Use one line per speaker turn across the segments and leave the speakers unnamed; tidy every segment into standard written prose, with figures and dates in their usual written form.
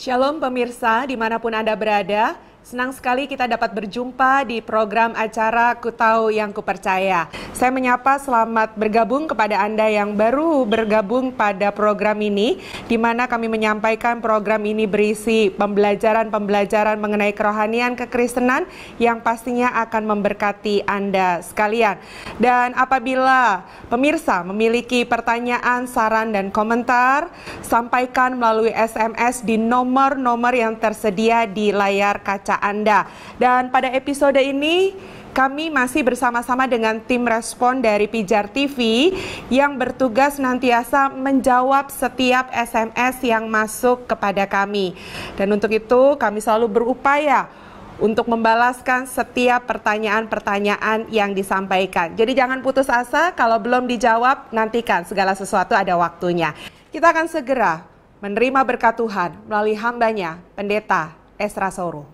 Shalom pemirsa, dimanapun Anda berada, senang sekali kita dapat berjumpa di program acara Ku Tahu Yang Kupercaya. Saya menyapa selamat bergabung kepada Anda yang baru bergabung pada program ini, di mana kami menyampaikan program ini berisi pembelajaran-pembelajaran mengenai kerohanian kekristenan yang pastinya akan memberkati Anda sekalian. Dan apabila pemirsa memiliki pertanyaan, saran, dan komentar, sampaikan melalui SMS di nomor-nomor yang tersedia di layar kaca Anda. Dan pada episode ini kami masih bersama-sama dengan tim respon dari Pijar TV yang bertugas senantiasa menjawab setiap SMS yang masuk kepada kami. Dan untuk itu kami selalu berupaya untuk membalaskan setiap pertanyaan-pertanyaan yang disampaikan. Jadi jangan putus asa, kalau belum dijawab nantikan, segala sesuatu ada waktunya. Kita akan segera menerima berkat Tuhan melalui hambanya, Pendeta Esra Soro.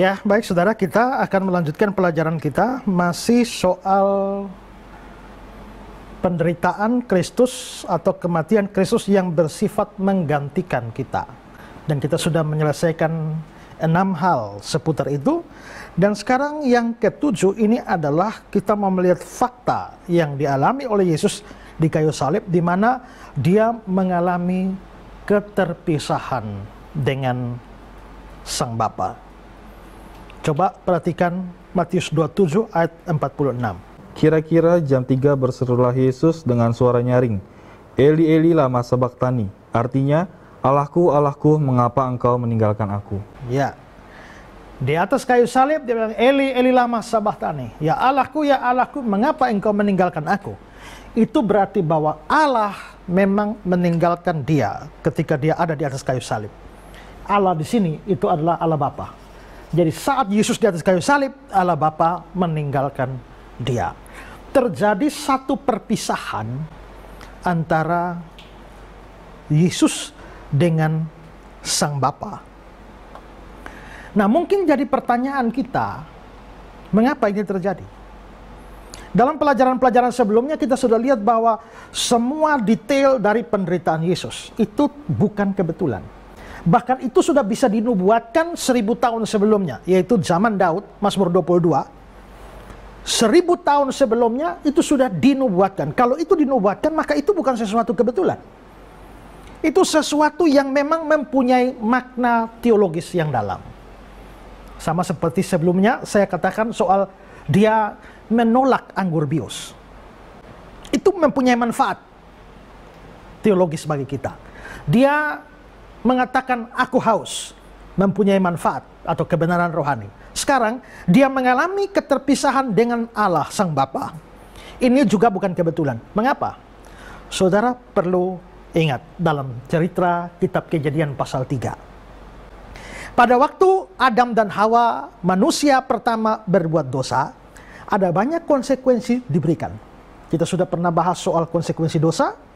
Ya, baik saudara, kita akan melanjutkan pelajaran kita masih soal penderitaan Kristus atau kematian Kristus yang bersifat menggantikan kita. Dan kita sudah menyelesaikan 6 hal seputar itu. Dan sekarang yang ketujuh ini adalah kita mau melihat fakta yang dialami oleh Yesus di kayu salib, di mana dia mengalami keterpisahan dengan Sang Bapa. Coba perhatikan Matius 27 ayat 46.
Kira-kira jam 3 berserulah Yesus dengan suara nyaring, Eli Eli lama sabachthani, artinya, Allahku, Allahku, mengapa engkau meninggalkan aku?
Ya, di atas kayu salib dia bilang, Eli Eli lama sabachthani, ya Allahku, mengapa engkau meninggalkan aku? Itu berarti bahwa Allah memang meninggalkan dia ketika dia ada di atas kayu salib. Allah di sini itu adalah Allah Bapa. Jadi saat Yesus di atas kayu salib, Allah Bapa meninggalkan dia. Terjadi satu perpisahan antara Yesus dengan Sang Bapa. Nah, mungkin jadi pertanyaan kita, mengapa ini terjadi? Dalam pelajaran-pelajaran sebelumnya kita sudah lihat bahwa semua detail dari penderitaan Yesus itu bukan kebetulan. Bahkan itu sudah bisa dinubuatkan 1000 tahun sebelumnya, yaitu zaman Daud, Mazmur 22. 1000 tahun sebelumnya itu sudah dinubuatkan. Kalau itu dinubuatkan, maka itu bukan sesuatu kebetulan. Itu sesuatu yang memang mempunyai makna teologis yang dalam. Sama seperti sebelumnya saya katakan soal dia menolak anggur bios. Itu mempunyai manfaat teologis bagi kita. Dia mengatakan aku haus, mempunyai manfaat atau kebenaran rohani. Sekarang dia mengalami keterpisahan dengan Allah Sang Bapa. Ini juga bukan kebetulan. Mengapa? Saudara perlu ingat dalam cerita kitab Kejadian pasal 3. Pada waktu Adam dan Hawa, manusia pertama berbuat dosa, ada banyak konsekuensi diberikan. Kita sudah pernah bahas soal konsekuensi dosa.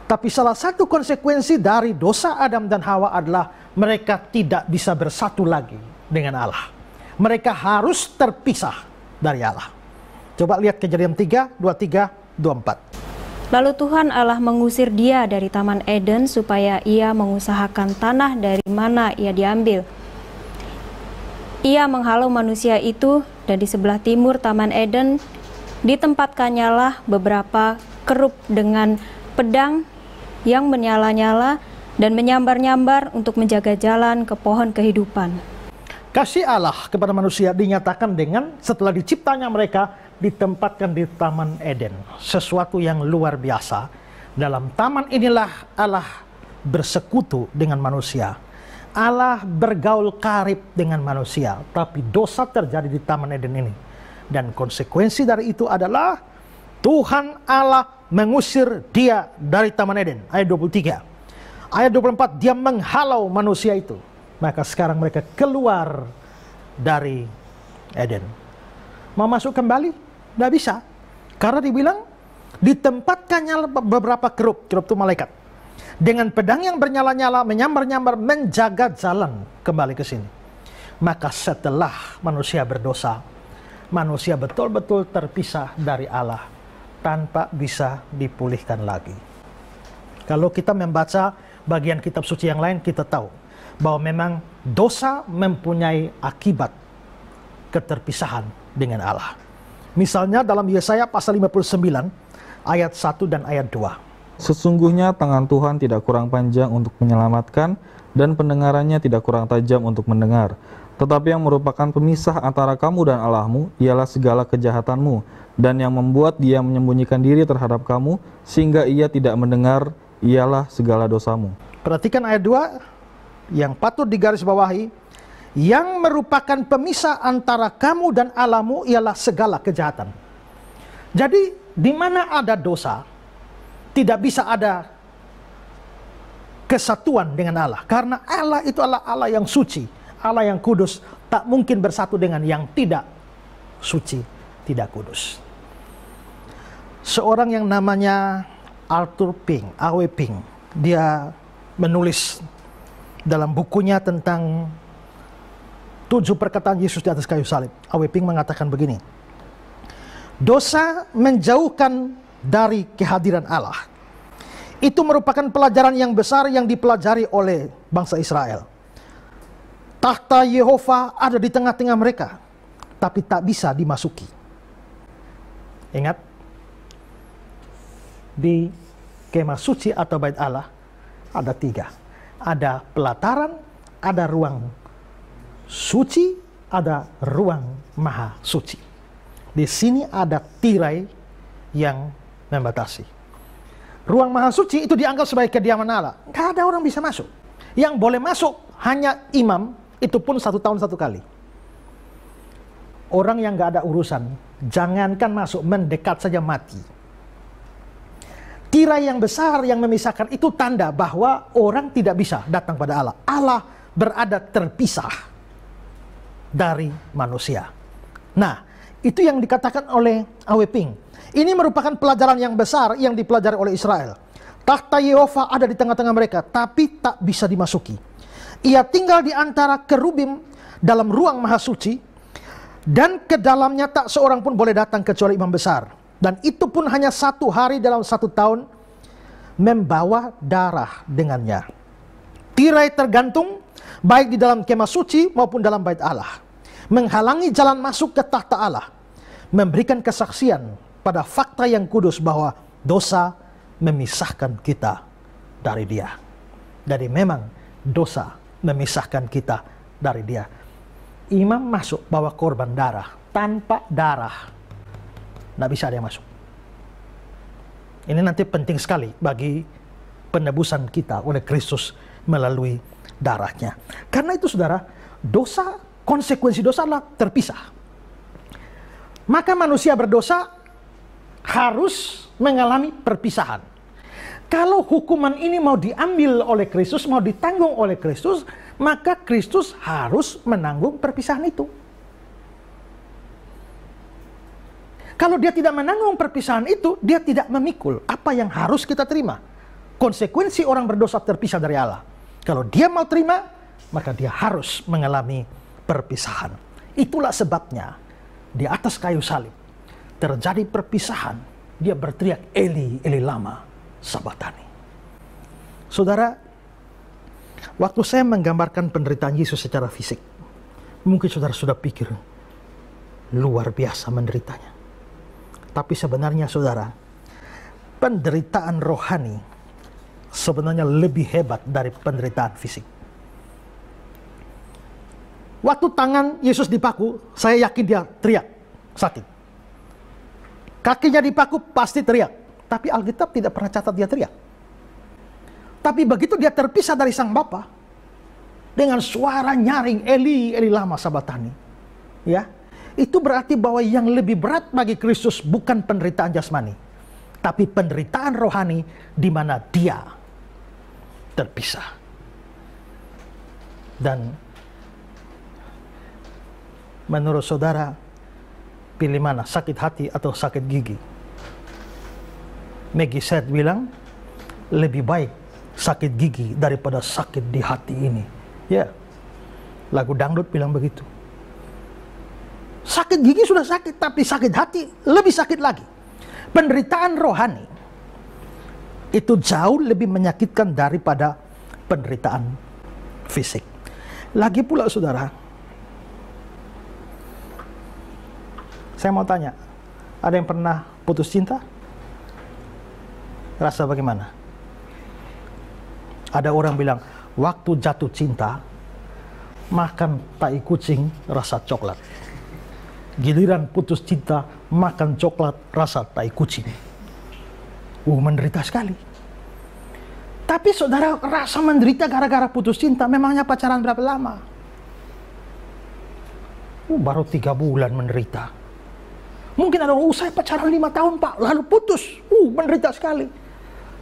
Tapi salah satu konsekuensi dari dosa Adam dan Hawa adalah mereka tidak bisa bersatu lagi dengan Allah. Mereka harus terpisah dari Allah. Coba lihat Kejadian 3, 23, 24.
Lalu Tuhan Allah mengusir dia dari Taman Eden supaya ia mengusahakan tanah dari mana ia diambil. Ia menghalau manusia itu, dan di sebelah timur Taman Eden ditempatkannya beberapa kerup dengan pedang yang menyala-nyala dan menyambar-nyambar untuk menjaga jalan ke pohon kehidupan.
Kasih Allah kepada manusia dinyatakan dengan setelah diciptanya mereka ditempatkan di Taman Eden. Sesuatu yang luar biasa. Dalam taman inilah Allah bersekutu dengan manusia. Allah bergaul karib dengan manusia. Tapi dosa terjadi di Taman Eden ini. Dan konsekuensi dari itu adalah Tuhan Allah mengusir dia dari Taman Eden. Ayat 23. Ayat 24, dia menghalau manusia itu. Maka sekarang mereka keluar dari Eden. Mau masuk kembali? Tidak bisa. Karena dibilang ditempatkannya beberapa kerup itu malaikat. Dengan pedang yang bernyala-nyala, menyambar-nyambar, menjaga jalan kembali ke sini. Maka setelah manusia berdosa, manusia betul-betul terpisah dari Allah tanpa bisa dipulihkan lagi. Kalau kita membaca bagian kitab suci yang lain, kita tahu bahwa memang dosa mempunyai akibat keterpisahan dengan Allah. Misalnya dalam Yesaya pasal 59 ayat 1 dan ayat 2.
Sesungguhnya tangan Tuhan tidak kurang panjang untuk menyelamatkan, dan pendengarannya tidak kurang tajam untuk mendengar. Tetapi yang merupakan pemisah antara kamu dan Allahmu ialah segala kejahatanmu, dan yang membuat dia menyembunyikan diri terhadap kamu sehingga ia tidak mendengar ialah segala dosamu.
Perhatikan ayat 2 yang patut digarisbawahi. Yang merupakan pemisah antara kamu dan Allahmu ialah segala kejahatan. Jadi di mana ada dosa, tidak bisa ada kesatuan dengan Allah. Karena Allah itu adalah Allah yang suci, Allah yang kudus, tak mungkin bersatu dengan yang tidak suci, tidak kudus. Seorang yang namanya Arthur Pink, A.W. Pink, dia menulis dalam bukunya tentang 7 perkataan Yesus di atas kayu salib. A.W. Pink mengatakan begini: dosa menjauhkan dari kehadiran Allah. Itu merupakan pelajaran yang besar yang dipelajari oleh bangsa Israel. Tahta Yehova ada di tengah-tengah mereka, tapi tak bisa dimasuki. Ingat, di kemah suci atau bait Allah ada 3. Ada pelataran, ada ruang suci, ada ruang maha suci. Di sini ada tirai yang membatasi. Ruang maha suci itu dianggap sebagai kediaman Allah. Nggak ada orang bisa masuk. Yang boleh masuk hanya imam, itu pun 1 tahun 1 kali. Orang yang nggak ada urusan, jangankan masuk, mendekat saja mati. Tirai yang besar yang memisahkan itu tanda bahwa orang tidak bisa datang pada Allah. Allah berada terpisah dari manusia. Nah, itu yang dikatakan oleh A.W. Pink. Ini merupakan pelajaran yang besar yang dipelajari oleh Israel. Tahta Yehova ada di tengah-tengah mereka, tapi tak bisa dimasuki. Ia tinggal di antara kerubim dalam ruang maha suci, dan ke dalamnya tak seorang pun boleh datang kecuali imam besar. Dan itu pun hanya 1 hari dalam 1 tahun, membawa darah dengannya. Tirai tergantung baik di dalam kemah suci maupun dalam bait Allah, menghalangi jalan masuk ke tahta Allah, memberikan kesaksian pada fakta yang kudus bahwa dosa memisahkan kita dari Dia. Jadi memang dosa memisahkan kita dari Dia. Imam masuk bawa korban darah, tanpa darah tidak bisa dia masuk. Ini nanti penting sekali bagi penebusan kita oleh Kristus melalui darahnya. Karena itu saudara, dosa, konsekuensi dosa adalah terpisah. Maka manusia berdosa harus mengalami perpisahan. Kalau hukuman ini mau diambil oleh Kristus, mau ditanggung oleh Kristus, maka Kristus harus menanggung perpisahan itu. Kalau dia tidak menanggung perpisahan itu, dia tidak memikul apa yang harus kita terima. Konsekuensi orang berdosa terpisah dari Allah. Kalau dia mau terima, maka dia harus mengalami perpisahan. Itulah sebabnya di atas kayu salib terjadi perpisahan. Dia berteriak, Eli, Eli lama sabachthani. Saudara, waktu saya menggambarkan penderitaan Yesus secara fisik, mungkin saudara sudah pikir, luar biasa menderitanya. Tapi sebenarnya saudara, penderitaan rohani sebenarnya lebih hebat dari penderitaan fisik. Waktu tangan Yesus dipaku, saya yakin dia teriak, sakit. Kakinya dipaku pasti teriak. Tapi Alkitab tidak pernah catat dia teriak. Tapi begitu dia terpisah dari sang Bapa, dengan suara nyaring, Eli, Eli lama sabachthani. Ya, itu berarti bahwa yang lebih berat bagi Kristus bukan penderitaan jasmani, tapi penderitaan rohani di mana dia terpisah. Dan menurut saudara, pilih mana, sakit hati atau sakit gigi? Maggie Said bilang, lebih baik sakit gigi daripada sakit di hati ini. Ya, lagu dangdut bilang begitu. Sakit gigi sudah sakit, tapi sakit hati lebih sakit lagi. Penderitaan rohani itu jauh lebih menyakitkan daripada penderitaan fisik. Lagi pula saudara, saya mau tanya, ada yang pernah putus cinta? Rasa bagaimana? Ada orang bilang, waktu jatuh cinta, makan tai kucing rasa coklat. Giliran putus cinta, makan coklat rasa tai kucing. Menderita sekali. Tapi saudara, rasa menderita gara-gara putus cinta, memangnya pacaran berapa lama? Baru 3 bulan menderita. Mungkin ada orang, saya pacaran 5 tahun pak, lalu putus. Menderita sekali.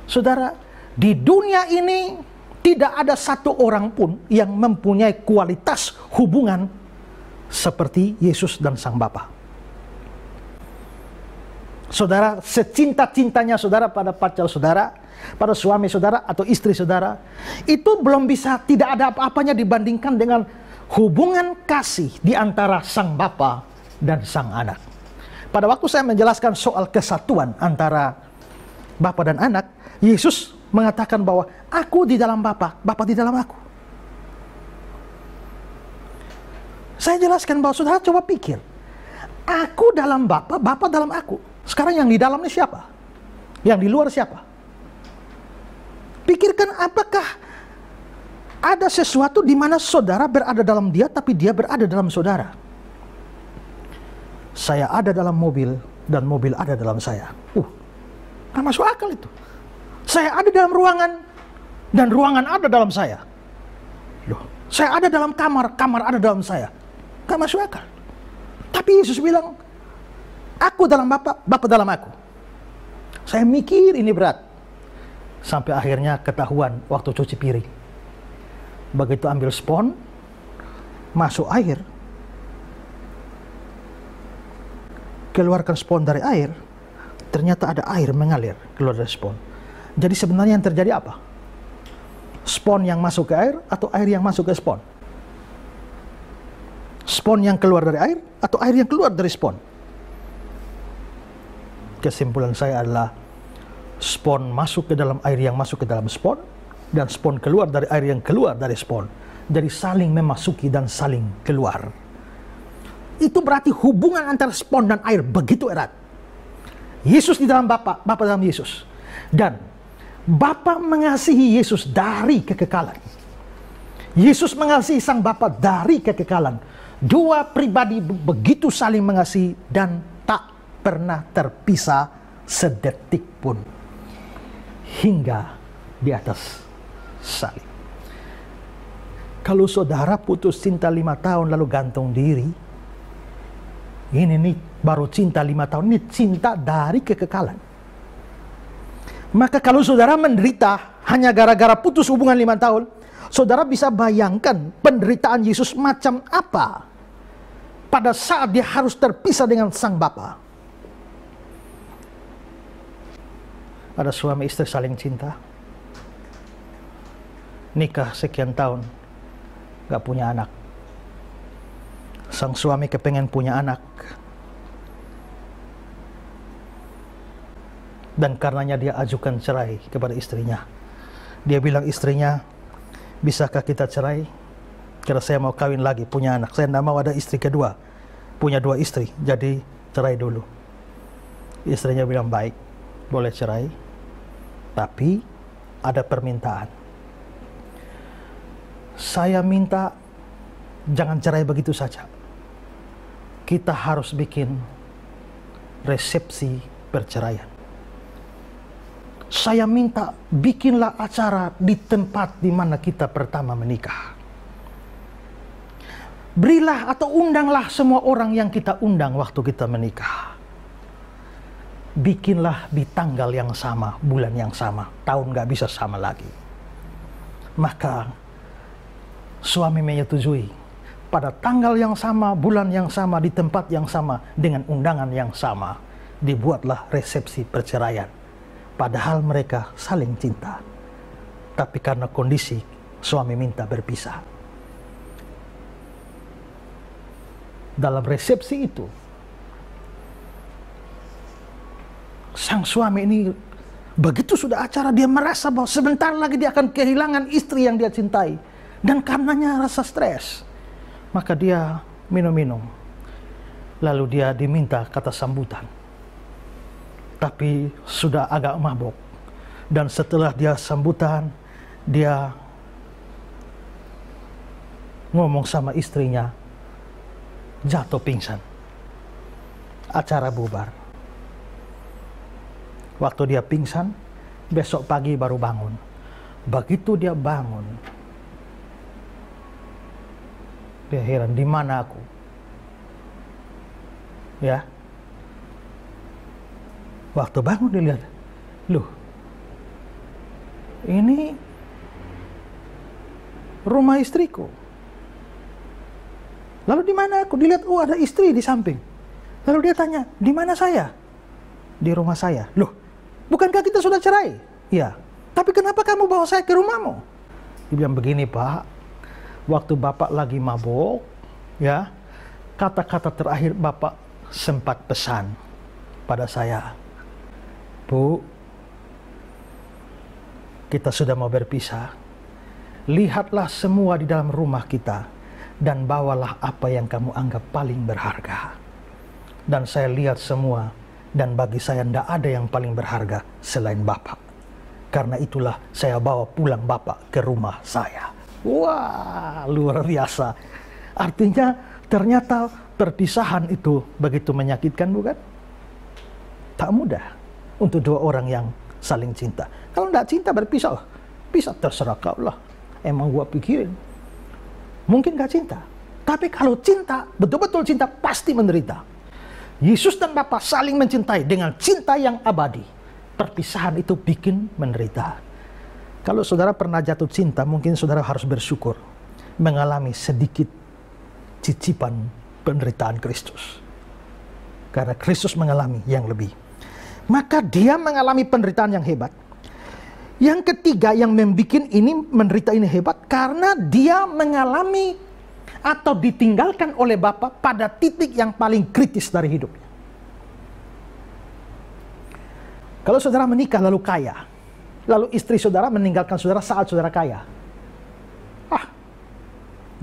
Saudara, di dunia ini tidak ada satu orang pun yang mempunyai kualitas hubungan seperti Yesus dan Sang Bapa. Saudara, secinta-cintanya saudara pada pacar saudara, pada suami saudara atau istri saudara, itu belum bisa, tidak ada apa-apanya dibandingkan dengan hubungan kasih di antara Sang Bapa dan Sang Anak. Pada waktu saya menjelaskan soal kesatuan antara Bapa dan Anak, Yesus mengatakan bahwa aku di dalam Bapa, Bapa di dalam aku. Saya jelaskan bahwa saudara coba pikir, aku dalam Bapa, Bapa dalam aku. Sekarang yang di dalam ini siapa? Yang di luar siapa? Pikirkan, apakah ada sesuatu di mana saudara berada dalam dia, tapi dia berada dalam saudara? Saya ada dalam mobil, dan mobil ada dalam saya. Nggak masuk akal itu. Saya ada dalam ruangan, dan ruangan ada dalam saya. Saya ada dalam kamar, kamar ada dalam saya. Nggak masuk akal. Tapi Yesus bilang, aku dalam Bapa, Bapa dalam aku. Saya mikir ini berat. Sampai akhirnya ketahuan waktu cuci piring. Begitu ambil spons, masuk air, keluarkan spons dari air, ternyata ada air mengalir keluar dari spons. Jadi sebenarnya yang terjadi apa? Spons yang masuk ke air atau air yang masuk ke spons? Spons yang keluar dari air atau air yang keluar dari spons? Kesimpulan saya adalah spons masuk ke dalam air yang masuk ke dalam spons, dan spons keluar dari air yang keluar dari spons. Jadi saling memasuki dan saling keluar. Itu berarti hubungan antara spons dan air begitu erat. Yesus di dalam Bapa, Bapa dalam Yesus. Dan Bapa mengasihi Yesus dari kekekalan. Yesus mengasihi Sang Bapa dari kekekalan. Dua pribadi begitu saling mengasihi dan tak pernah terpisah sedetik pun hingga di atas salib. Kalau saudara putus cinta 5 tahun lalu gantung diri, ini nih baru cinta 5 tahun, ini cinta dari kekekalan. Maka kalau saudara menderita hanya gara-gara putus hubungan 5 tahun, saudara bisa bayangkan penderitaan Yesus macam apa pada saat dia harus terpisah dengan Sang Bapa. Ada suami istri saling cinta, nikah sekian tahun, gak punya anak. Sang suami kepengen punya anak, dan karenanya dia ajukan cerai kepada istrinya. Dia bilang istrinya, bisakah kita cerai? Karena saya mau kawin lagi, punya anak. Saya tidak mau ada istri kedua, punya 2 istri, jadi cerai dulu. Istrinya bilang, baik, boleh cerai, tapi ada permintaan. Saya minta jangan cerai begitu saja. Kita harus bikin resepsi perceraian. Saya minta bikinlah acara di tempat di mana kita pertama menikah. Berilah atau undanglah semua orang yang kita undang waktu kita menikah. Bikinlah di tanggal yang sama, bulan yang sama, tahun gak bisa sama lagi. Maka suami menyetujui. Pada tanggal yang sama, bulan yang sama, di tempat yang sama, dengan undangan yang sama, dibuatlah resepsi perceraian. Padahal mereka saling cinta. Tapi karena kondisi, suami minta berpisah. dalam resepsi itu, sang suami ini begitu sudah acara, dia merasa bahwa sebentar lagi dia akan kehilangan istri yang dia cintai. Dan karenanya rasa stres. Maka dia minum-minum. Lalu dia diminta kata sambutan. Tapi sudah agak mabuk. Dan setelah dia sambutan, dia ngomong sama istrinya, jatuh pingsan. Acara bubar. Waktu dia pingsan, besok pagi baru bangun. Begitu dia bangun, dia heran, di mana aku? Ya. Waktu bangun dia lihat, loh, ini rumah istriku. Lalu di mana aku? Dilihat, oh ada istri di samping. Lalu dia tanya, di mana saya? Di rumah saya. Loh, bukankah kita sudah cerai? Iya. Tapi kenapa kamu bawa saya ke rumahmu? Dia bilang begini, Pak. Waktu Bapak lagi mabuk, ya, kata-kata terakhir Bapak sempat pesan pada saya, Bu, kita sudah mau berpisah. Lihatlah semua di dalam rumah kita dan bawalah apa yang kamu anggap paling berharga. Dan saya lihat semua, dan bagi saya tidak ada yang paling berharga selain Bapak. Karena itulah saya bawa pulang Bapak ke rumah saya. Wah, luar biasa. Artinya ternyata perpisahan itu begitu menyakitkan, bukan? Tak mudah untuk dua orang yang saling cinta. Kalau tidak cinta berpisah, pisah terserah kau lah. Emang gua pikirin. Mungkin gak cinta. Tapi kalau cinta, betul-betul cinta, pasti menderita. Yesus dan Bapa saling mencintai dengan cinta yang abadi. Perpisahan itu bikin menderita. Kalau saudara pernah jatuh cinta, mungkin saudara harus bersyukur mengalami sedikit cicipan penderitaan Kristus. Karena Kristus mengalami yang lebih. Maka dia mengalami penderitaan yang hebat. Yang ketiga yang membuat ini menderita ini hebat, karena dia mengalami atau ditinggalkan oleh Bapa pada titik yang paling kritis dari hidupnya. Kalau saudara menikah lalu kaya, lalu istri saudara meninggalkan saudara saat saudara kaya,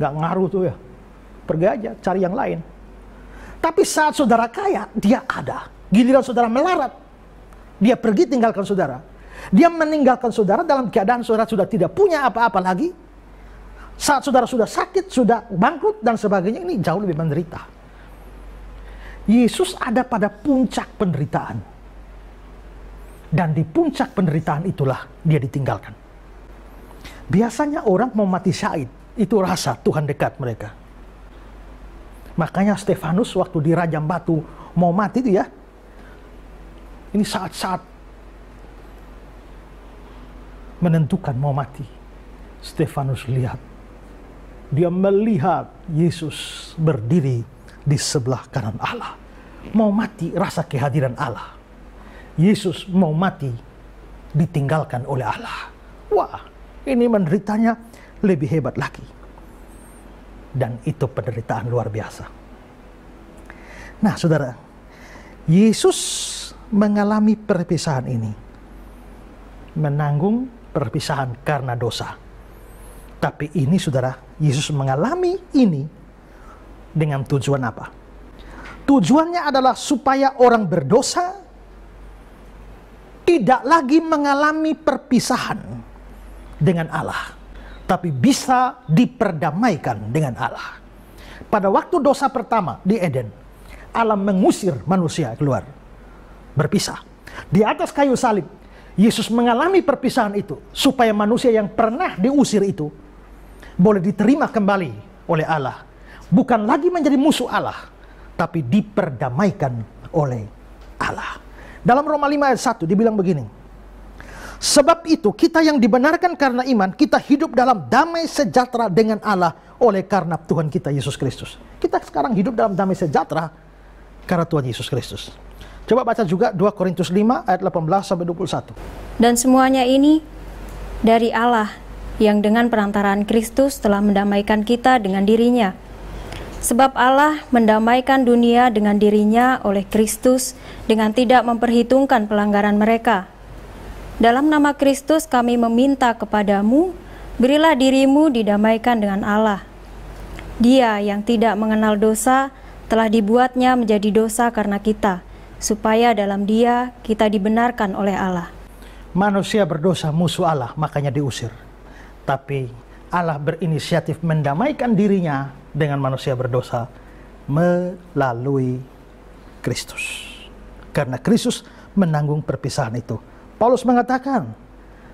gak ngaruh tuh ya, pergi aja cari yang lain. Tapi saat saudara kaya, dia ada. Giliran saudara melarat, dia pergi tinggalkan saudara. Dia meninggalkan saudara dalam keadaan saudara sudah tidak punya apa-apa lagi. Saat saudara sudah sakit, sudah bangkrut dan sebagainya, ini jauh lebih menderita. Yesus ada pada puncak penderitaan. Dan di puncak penderitaan itulah dia ditinggalkan. Biasanya orang mau mati syahid, itu rasa Tuhan dekat mereka. Makanya Stefanus waktu dirajam batu mau mati itu ya, ini saat-saat menentukan mau mati. Stefanus lihat, dia melihat Yesus berdiri di sebelah kanan Allah. Mau mati rasa kehadiran Allah. Yesus mau mati ditinggalkan oleh Allah. Wah, ini menderitanya lebih hebat lagi. Dan itu penderitaan luar biasa. Nah, saudara, Yesus mengalami perpisahan ini. Menanggung perpisahan karena dosa. Tapi ini, saudara, Yesus mengalami ini dengan tujuan apa? Tujuannya adalah supaya orang berdosa tidak lagi mengalami perpisahan dengan Allah, tapi bisa diperdamaikan dengan Allah. Pada waktu dosa pertama di Eden, Allah mengusir manusia keluar, berpisah. Di atas kayu salib, Yesus mengalami perpisahan itu, supaya manusia yang pernah diusir itu boleh diterima kembali oleh Allah. Bukan lagi menjadi musuh Allah, tapi diperdamaikan oleh Allah. Dalam Roma 5 ayat 1 dibilang begini, sebab itu kita yang dibenarkan karena iman, kita hidup dalam damai sejahtera dengan Allah oleh karena Tuhan kita Yesus Kristus. Kita sekarang hidup dalam damai sejahtera karena Tuhan Yesus Kristus. Coba baca juga 2 Korintus 5 ayat 18-21.
Dan semuanya ini dari Allah yang dengan perantaraan Kristus telah mendamaikan kita dengan dirinya, Sebab Allah mendamaikan dunia dengan dirinya oleh Kristus dengan tidak memperhitungkan pelanggaran mereka. Dalam nama Kristus kami meminta kepadamu, berilah dirimu didamaikan dengan Allah. Dia yang tidak mengenal dosa telah dibuatnya menjadi dosa karena kita, supaya dalam Dia kita dibenarkan oleh Allah.
Manusia berdosa musuh Allah, makanya diusir. Tapi Allah berinisiatif mendamaikan dirinya dengan manusia berdosa melalui Kristus. Karena Kristus menanggung perpisahan itu. Paulus mengatakan,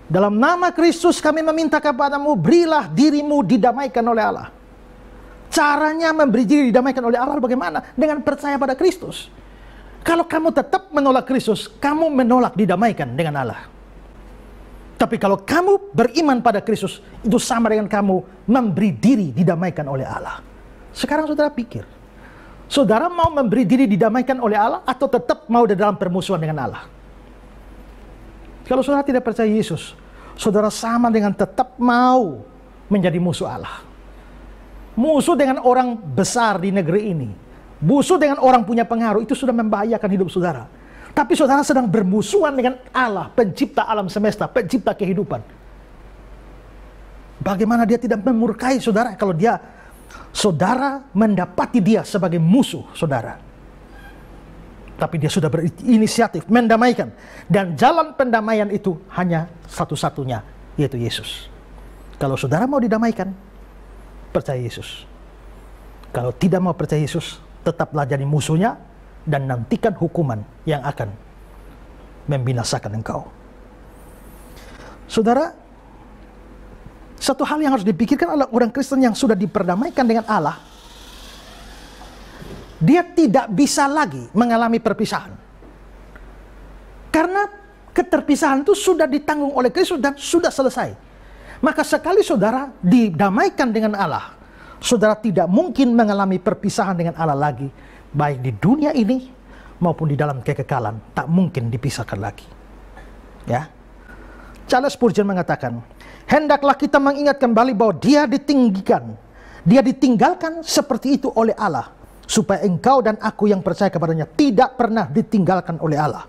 dalam nama Kristus kami meminta kepadamu, berilah dirimu didamaikan oleh Allah. Caranya memberi diri didamaikan oleh Allah bagaimana? Dengan percaya pada Kristus. Kalau kamu tetap menolak Kristus, kamu menolak didamaikan dengan Allah. Tapi kalau kamu beriman pada Kristus, itu sama dengan kamu memberi diri didamaikan oleh Allah. Sekarang saudara pikir, saudara mau memberi diri didamaikan oleh Allah atau tetap mau di dalam permusuhan dengan Allah? Kalau saudara tidak percaya Yesus, saudara sama dengan tetap mau menjadi musuh Allah. Musuh dengan orang besar di negeri ini, musuh dengan orang punya pengaruh, itu sudah membahayakan hidup saudara. Tapi saudara sedang bermusuhan dengan Allah, pencipta alam semesta, pencipta kehidupan. Bagaimana dia tidak memurkai saudara kalau saudara mendapati dia sebagai musuh saudara? Tapi dia sudah berinisiatif mendamaikan. Dan jalan pendamaian itu hanya satu-satunya, yaitu Yesus. Kalau saudara mau didamaikan, percaya Yesus. Kalau tidak mau percaya Yesus, tetaplah jadi musuhnya dan nantikan hukuman yang akan membinasakan engkau. Saudara, satu hal yang harus dipikirkan adalah orang Kristen yang sudah diperdamaikan dengan Allah, dia tidak bisa lagi mengalami perpisahan. Karena keterpisahan itu sudah ditanggung oleh Kristus dan sudah selesai. Maka sekali saudara didamaikan dengan Allah, saudara tidak mungkin mengalami perpisahan dengan Allah lagi. Baik di dunia ini maupun di dalam kekekalan, tak mungkin dipisahkan lagi. Ya. Charles Spurgeon mengatakan, hendaklah kita mengingat kembali bahwa dia ditinggalkan seperti itu oleh Allah, supaya engkau dan aku yang percaya kepadanya tidak pernah ditinggalkan oleh Allah.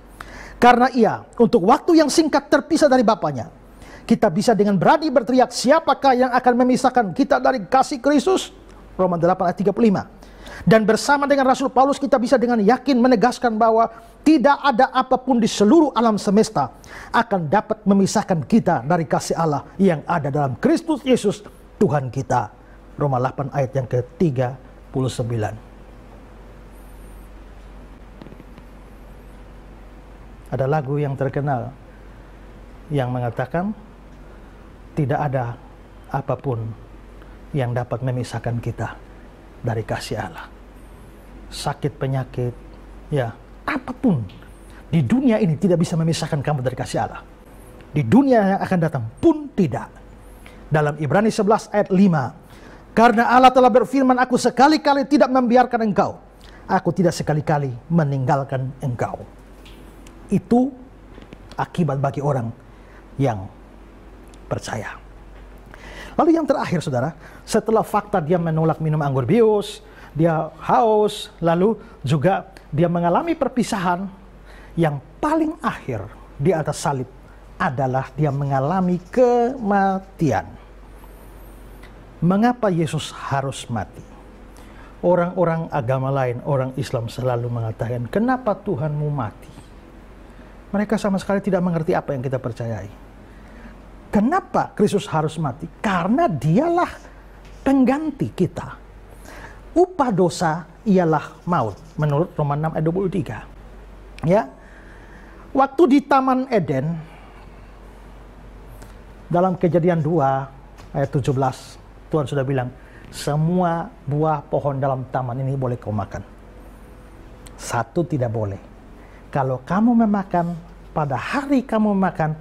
Karena ia untuk waktu yang singkat terpisah dari Bapaknya, kita bisa dengan berani berteriak, siapakah yang akan memisahkan kita dari kasih Kristus? Roma 8 ayat 35. Dan bersama dengan Rasul Paulus kita bisa dengan yakin menegaskan bahwa tidak ada apapun di seluruh alam semesta akan dapat memisahkan kita dari kasih Allah yang ada dalam Kristus Yesus Tuhan kita. Roma 8 ayat yang ke-39. Ada lagu yang terkenal yang mengatakan tidak ada apapun yang dapat memisahkan kita dari kasih Allah. Sakit, penyakit, ya apapun di dunia ini tidak bisa memisahkan kamu dari kasih Allah. Di dunia yang akan datang pun tidak. Dalam Ibrani 11 ayat 5, karena Allah telah berfirman, aku sekali-kali tidak membiarkan engkau, aku tidak sekali-kali meninggalkan engkau. Itu akibat bagi orang yang percaya. Lalu yang terakhir saudara, setelah fakta dia menolak minum anggur bius, dia haus, lalu juga dia mengalami perpisahan, yang paling akhir di atas salib adalah dia mengalami kematian. Mengapa Yesus harus mati? Orang-orang agama lain, orang Islam selalu mengatakan, kenapa Tuhanmu mati? Mereka sama sekali tidak mengerti apa yang kita percayai. Kenapa Kristus harus mati? Karena dialah pengganti kita. Upah dosa ialah maut, menurut Roma 6 ayat 23. Ya. Waktu di Taman Eden, dalam Kejadian 2 ayat 17, Tuhan sudah bilang, semua buah pohon dalam taman ini boleh kau makan. Satu tidak boleh. Kalau kamu memakan, pada hari kamu memakan,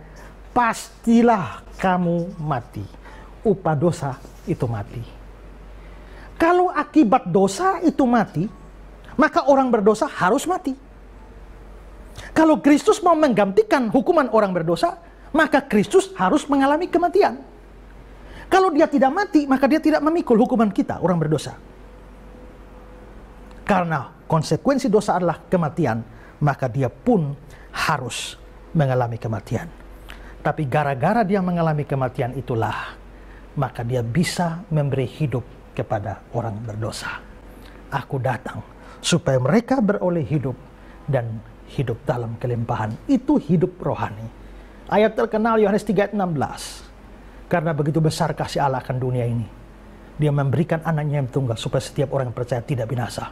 pastilah kamu mati. Upah dosa itu mati. Kalau akibat dosa itu mati, maka orang berdosa harus mati. Kalau Kristus mau menggantikan hukuman orang berdosa, maka Kristus harus mengalami kematian. Kalau dia tidak mati, maka dia tidak memikul hukuman kita, orang berdosa. karena konsekuensi dosa adalah kematian, maka dia pun harus mengalami kematian. Tapi gara-gara dia mengalami kematian itulah, maka dia bisa memberi hidup kepada orang berdosa. Aku datang supaya mereka beroleh hidup dan hidup dalam kelimpahan. Itu hidup rohani. Ayat terkenal Yohanes 3:16. Karena begitu besar kasih Allah akan dunia ini, dia memberikan anaknya yang tunggal supaya setiap orang yang percaya tidak binasa,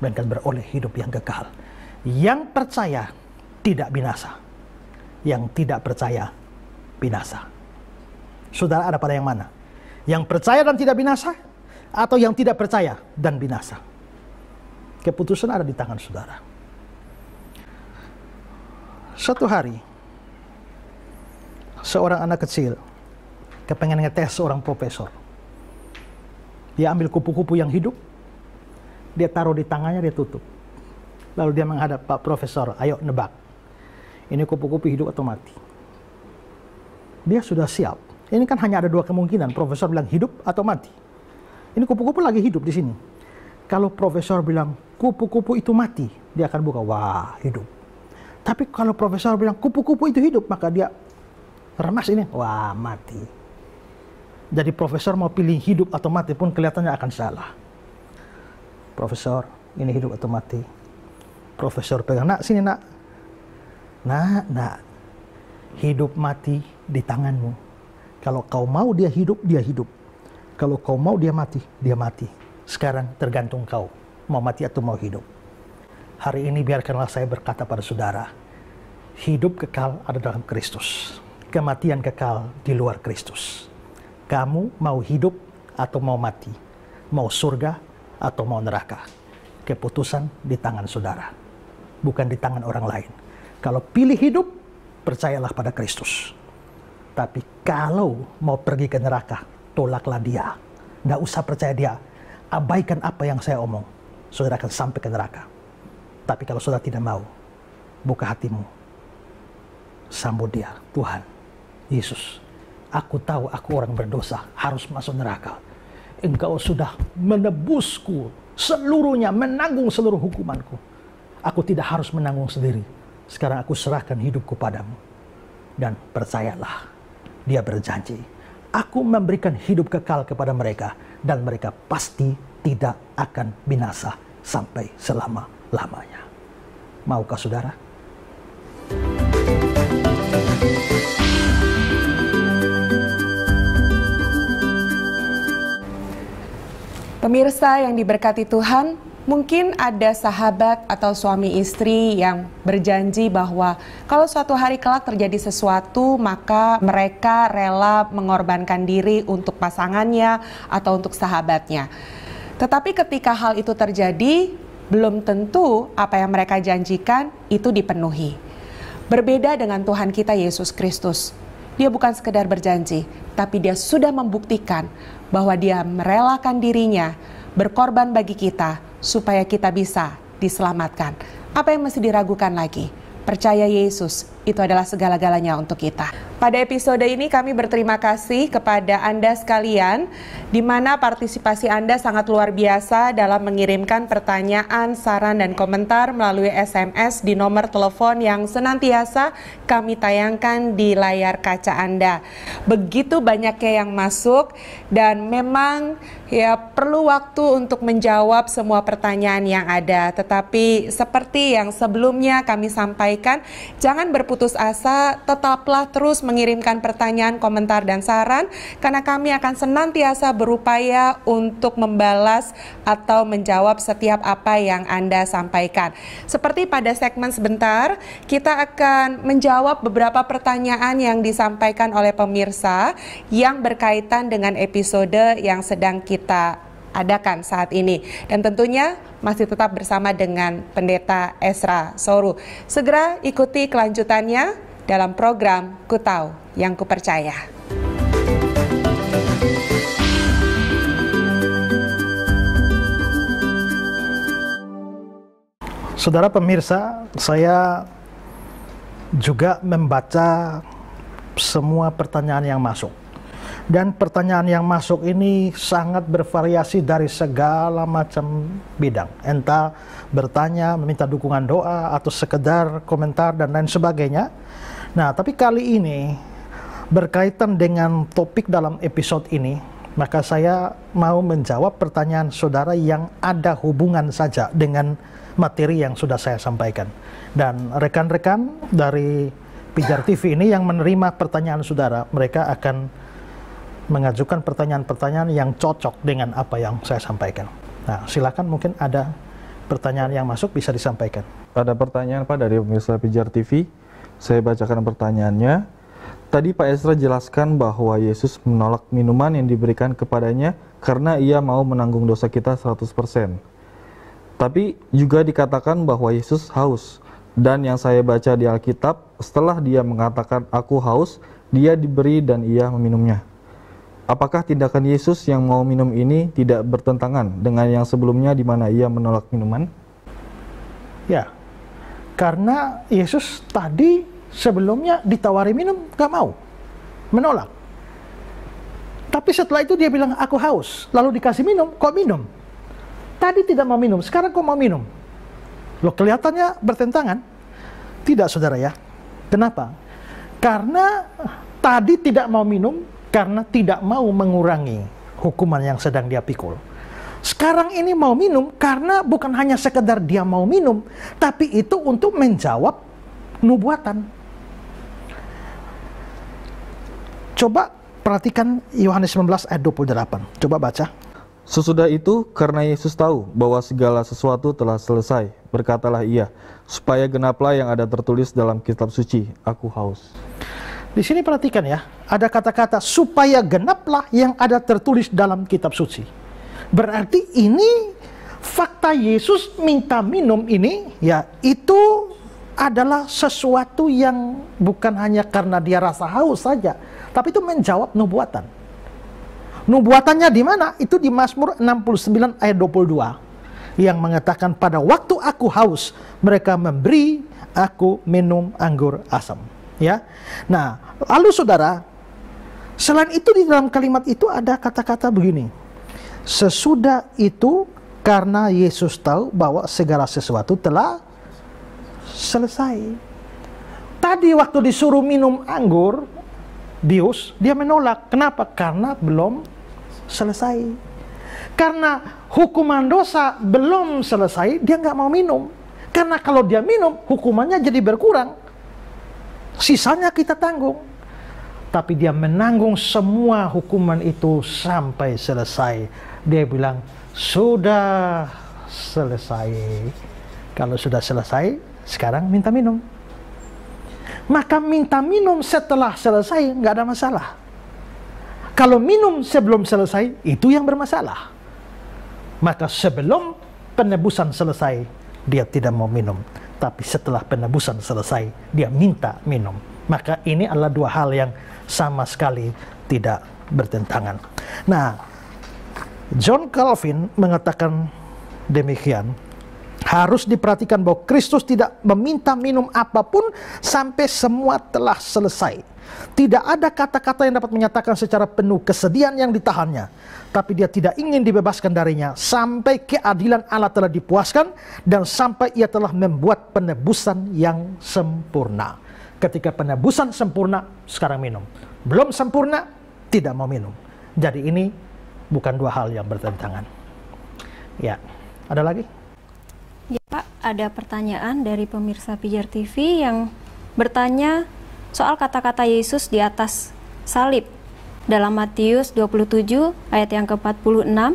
melainkan beroleh hidup yang kekal. Yang percaya tidak binasa, yang tidak percaya binasa. Saudara ada pada yang mana? Yang percaya dan tidak binasa, atau yang tidak percaya dan binasa? Keputusan ada di tangan saudara. Suatu hari, seorang anak kecil kepengen ngetes seorang profesor. Dia ambil kupu-kupu yang hidup, dia taruh di tangannya, dia tutup. Lalu dia menghadap, Pak Profesor, ayo nebak, ini kupu-kupu hidup atau mati? Dia sudah siap. Ini kan hanya ada dua kemungkinan, profesor bilang hidup atau mati. Ini kupu-kupu lagi hidup di sini. Kalau profesor bilang kupu-kupu itu mati, dia akan buka, wah hidup. Tapi kalau profesor bilang kupu-kupu itu hidup, maka dia remas ini, wah mati. Jadi profesor mau pilih hidup atau mati pun kelihatannya akan salah. Profesor, ini hidup atau mati? Profesor pegang, nak sini nak. Nak, hidup mati di tanganmu. Kalau kau mau dia hidup, dia hidup. Kalau kau mau dia mati, dia mati. Sekarang tergantung kau, mau mati atau mau hidup. Hari ini biarkanlah saya berkata pada saudara, hidup kekal ada dalam Kristus. Kematian kekal di luar Kristus. Kamu mau hidup atau mau mati? Mau surga atau mau neraka? Keputusan di tangan saudara, bukan di tangan orang lain. Kalau pilih hidup, percayalah pada Kristus. Tapi kalau mau pergi ke neraka, tolaklah dia. Nggak usah percaya dia. Abaikan apa yang saya omong. Saudara akan sampai ke neraka. Tapi kalau saudara tidak mau, buka hatimu. Sambut dia. Tuhan, Yesus, aku tahu aku orang berdosa, harus masuk neraka. Engkau sudah menebusku seluruhnya, menanggung seluruh hukumanku. Aku tidak harus menanggung sendiri. Sekarang aku serahkan hidupku padamu. Dan percayalah, dia berjanji, aku memberikan hidup kekal kepada mereka, dan mereka pasti tidak akan binasa sampai selama-lamanya. Maukah saudara?
Pemirsa yang diberkati Tuhan, mungkin ada sahabat atau suami istri yang berjanji bahwa kalau suatu hari kelak terjadi sesuatu, maka mereka rela mengorbankan diri untuk pasangannya atau untuk sahabatnya. Tetapi ketika hal itu terjadi, belum tentu apa yang mereka janjikan itu dipenuhi. Berbeda dengan Tuhan kita Yesus Kristus. Dia bukan sekedar berjanji, tapi dia sudah membuktikan bahwa dia merelakan dirinya berkorban bagi kita supaya kita bisa diselamatkan. Apa yang mesti diragukan lagi? Percaya Yesus, itu adalah segala-galanya untuk kita. Pada episode ini kami berterima kasih kepada Anda sekalian, di mana partisipasi Anda sangat luar biasa dalam mengirimkan pertanyaan, saran, dan komentar melalui SMS di nomor telepon yang senantiasa kami tayangkan di layar kaca Anda. Begitu banyaknya yang masuk, dan memang ya perlu waktu untuk menjawab semua pertanyaan yang ada. Tetapi seperti yang sebelumnya kami sampaikan, jangan berputus asa, tetaplah terus mengirimkan pertanyaan, komentar, dan saran, karena kami akan senantiasa berupaya untuk membalas atau menjawab setiap apa yang Anda sampaikan. Seperti pada segmen sebentar, kita akan menjawab beberapa pertanyaan yang disampaikan oleh pemirsa yang berkaitan dengan episode yang sedang kita adakan saat ini. Dan tentunya masih tetap bersama dengan Pendeta Ezra Soru. Segera ikuti kelanjutannya dalam program Ku Tahu Yang Kupercaya.
Saudara pemirsa, saya juga membaca semua pertanyaan yang masuk. Dan pertanyaan yang masuk ini sangat bervariasi dari segala macam bidang. Entah bertanya, meminta dukungan doa, atau sekedar komentar dan lain sebagainya. Nah, tapi kali ini berkaitan dengan topik dalam episode ini, maka saya mau menjawab pertanyaan saudara yang ada hubungan saja dengan materi yang sudah saya sampaikan. Dan rekan-rekan dari Pijar TV ini yang menerima pertanyaan saudara, mereka akan mengajukan pertanyaan-pertanyaan yang cocok dengan apa yang saya sampaikan. Nah, silakan, mungkin ada pertanyaan yang masuk bisa disampaikan.
Ada pertanyaan Pak dari pemirsa Pijar TV. Saya bacakan pertanyaannya. Tadi Pak Ezra jelaskan bahwa Yesus menolak minuman yang diberikan kepadanya karena ia mau menanggung dosa kita 100%. Tapi juga dikatakan bahwa Yesus haus. Dan yang saya baca di Alkitab, setelah dia mengatakan aku haus, dia diberi dan ia meminumnya. Apakah tindakan Yesus yang mau minum ini tidak bertentangan dengan yang sebelumnya di mana ia menolak minuman?
Ya, karena Yesus tadi sebelumnya ditawari minum, gak mau, menolak. Tapi setelah itu dia bilang aku haus, lalu dikasih minum, kok minum? Tadi tidak mau minum, sekarang kok mau minum? Loh, kelihatannya bertentangan. Tidak, saudara ya. Kenapa? Karena tadi tidak mau minum karena tidak mau mengurangi hukuman yang sedang dia pikul. Sekarang ini mau minum karena bukan hanya sekedar dia mau minum, tapi itu untuk menjawab nubuatan. Coba perhatikan Yohanes 19 ayat 28. Coba baca.
Sesudah itu, karena Yesus tahu bahwa segala sesuatu telah selesai, berkatalah ia, supaya genaplah yang ada tertulis dalam kitab suci, aku haus.
Di sini perhatikan ya, ada kata-kata supaya genaplah yang ada tertulis dalam kitab suci. Berarti ini fakta Yesus minta minum ini, ya itu adalah sesuatu yang bukan hanya karena dia rasa haus saja, tapi itu menjawab nubuatan. Nubuatannya di mana? Itu di Mazmur 69 ayat 22 yang mengatakan pada waktu aku haus mereka memberi aku minum anggur asam. Ya, nah lalu saudara, selain itu di dalam kalimat itu ada kata-kata begini. Sesudah itu karena Yesus tahu bahwa segala sesuatu telah selesai. Tadi waktu disuruh minum anggur bius, dia menolak. Kenapa? Karena belum selesai. Karena hukuman dosa belum selesai, dia nggak mau minum. Karena kalau dia minum, hukumannya jadi berkurang. Sisanya kita tanggung. Tapi dia menanggung semua hukuman itu sampai selesai. Dia bilang, sudah selesai. Kalau sudah selesai, sekarang minta minum. Maka minta minum setelah selesai, nggak ada masalah. Kalau minum sebelum selesai, itu yang bermasalah. Maka sebelum penebusan selesai, dia tidak mau minum. Tapi setelah penebusan selesai, dia minta minum. Maka ini adalah dua hal yang sama sekali tidak bertentangan. Nah, John Calvin mengatakan demikian. Harus diperhatikan bahwa Kristus tidak meminta minum apapun sampai semua telah selesai. Tidak ada kata-kata yang dapat menyatakan secara penuh kesedihan yang ditahannya. Tapi dia tidak ingin dibebaskan darinya sampai keadilan Allah telah dipuaskan dan sampai ia telah membuat penebusan yang sempurna. Ketika penebusan sempurna, sekarang minum. Belum sempurna, tidak mau minum. Jadi ini bukan dua hal yang bertentangan. Ya, ada lagi?
Ya Pak, ada pertanyaan dari pemirsa Pijar TV yang bertanya soal kata-kata Yesus di atas salib. Dalam Matius 27 ayat yang ke-46,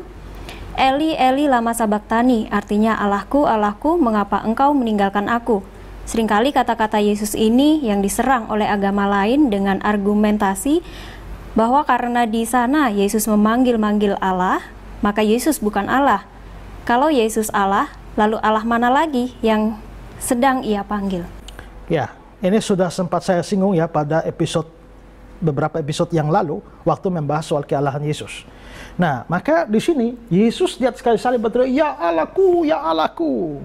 Eli, Eli lama sabachthani, artinya Allahku, Allahku, mengapa engkau meninggalkan aku? Seringkali kata-kata Yesus ini yang diserang oleh agama lain dengan argumentasi bahwa karena di sana Yesus memanggil-manggil Allah, maka Yesus bukan Allah. Kalau Yesus Allah, lalu Allah mana lagi yang sedang ia panggil?
Ya, ini sudah sempat saya singgung ya pada beberapa episode yang lalu waktu membahas soal kealahan Yesus. Nah, maka di sini Yesus di atas kayu salib berteriak, "Ya Allahku, ya Allahku."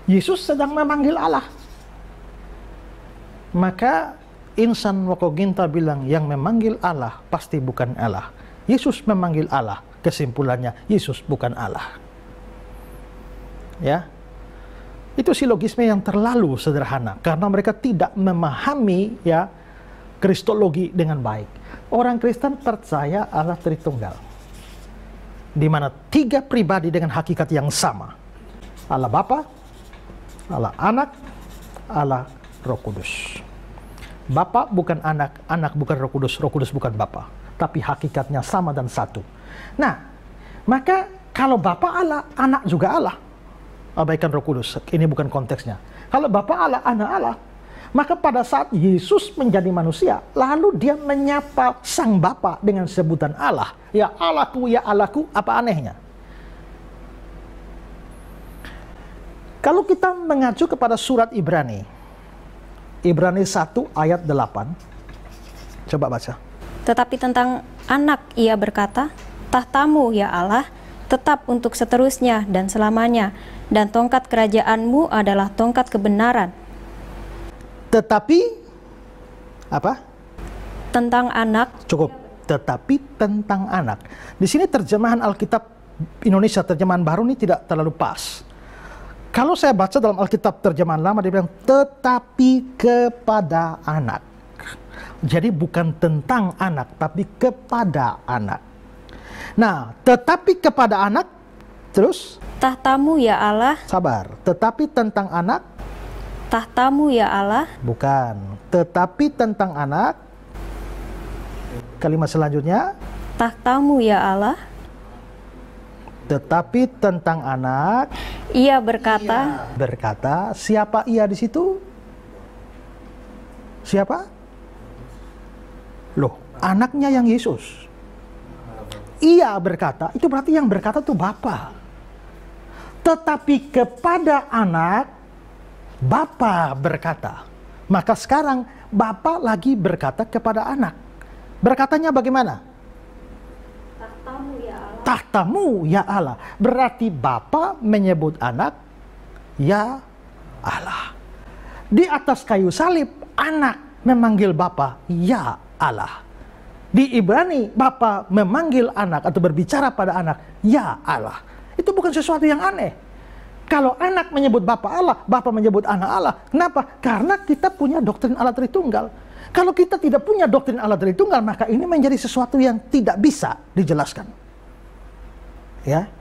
Yesus sedang memanggil Allah. Maka insan wakoginta bilang yang memanggil Allah pasti bukan Allah. Yesus memanggil Allah. Kesimpulannya, Yesus bukan Allah. Ya, itu silogisme yang terlalu sederhana karena mereka tidak memahami ya kristologi dengan baik. Orang Kristen percaya Allah Tritunggal, di mana 3 pribadi dengan hakikat yang sama. Allah Bapa, Allah Anak, Allah Roh Kudus. Bapa bukan anak, anak bukan Roh Kudus bukan Bapa, tapi hakikatnya sama dan satu. Nah, maka kalau Bapa Allah, anak juga Allah. Abaikan Roh Kudus, ini bukan konteksnya. Kalau Bapa Allah, anak Allah, maka pada saat Yesus menjadi manusia, lalu dia menyapa sang Bapa dengan sebutan Allah. Ya Allahku, apa anehnya? Kalau kita mengacu kepada surat Ibrani 1 ayat 8, coba baca.
Tetapi tentang anak ia berkata, tahtamu ya Allah, tetap untuk seterusnya dan selamanya, dan tongkat kerajaanmu adalah tongkat kebenaran.
Tetapi, apa?
Tentang anak.
Cukup, tetapi tentang anak. Di sini terjemahan Alkitab Indonesia, terjemahan baru ini tidak terlalu pas. Kalau saya baca dalam Alkitab terjemahan lama, dia bilang, tetapi kepada anak. Jadi bukan tentang anak, tapi kepada anak. Nah, tetapi kepada anak, terus?
Tahtamu ya Allah.
Sabar, tetapi tentang anak?
Tahtamu ya Allah.
Bukan, tetapi tentang anak. Kalimat selanjutnya?
Tahtamu ya Allah.
Tetapi tentang anak.
Ia berkata.
Berkata, siapa ia di situ? Siapa? Loh, anaknya yang Yesus. Ia berkata, itu berarti yang berkata itu Bapa. Tetapi kepada anak, Bapa berkata. Maka sekarang Bapa lagi berkata kepada anak. Berkatanya bagaimana?
Tahtamu ya Allah.
Tahtamu ya Allah. Berarti Bapa menyebut anak, ya Allah. Di atas kayu salib, anak memanggil Bapa, ya Allah. Di Ibrani, Bapa memanggil anak atau berbicara pada anak, ya Allah. Itu bukan sesuatu yang aneh. Kalau anak menyebut Bapa Allah, Bapa menyebut anak Allah. Kenapa? Karena kita punya doktrin Allah Tritunggal. Kalau kita tidak punya doktrin Allah Tritunggal, maka ini menjadi sesuatu yang tidak bisa dijelaskan. Ya.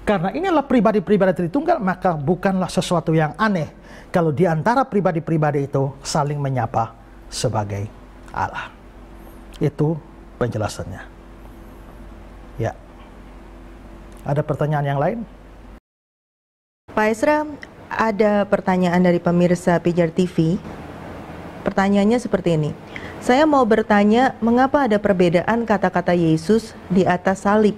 Karena inilah pribadi-pribadi Tritunggal, maka bukanlah sesuatu yang aneh kalau di antara pribadi-pribadi itu saling menyapa sebagai Allah. Itu penjelasannya. Ya. Ada pertanyaan yang lain?
Pak Ezra, ada pertanyaan dari pemirsa Pijar TV. Pertanyaannya seperti ini. Saya mau bertanya, mengapa ada perbedaan kata-kata Yesus di atas salib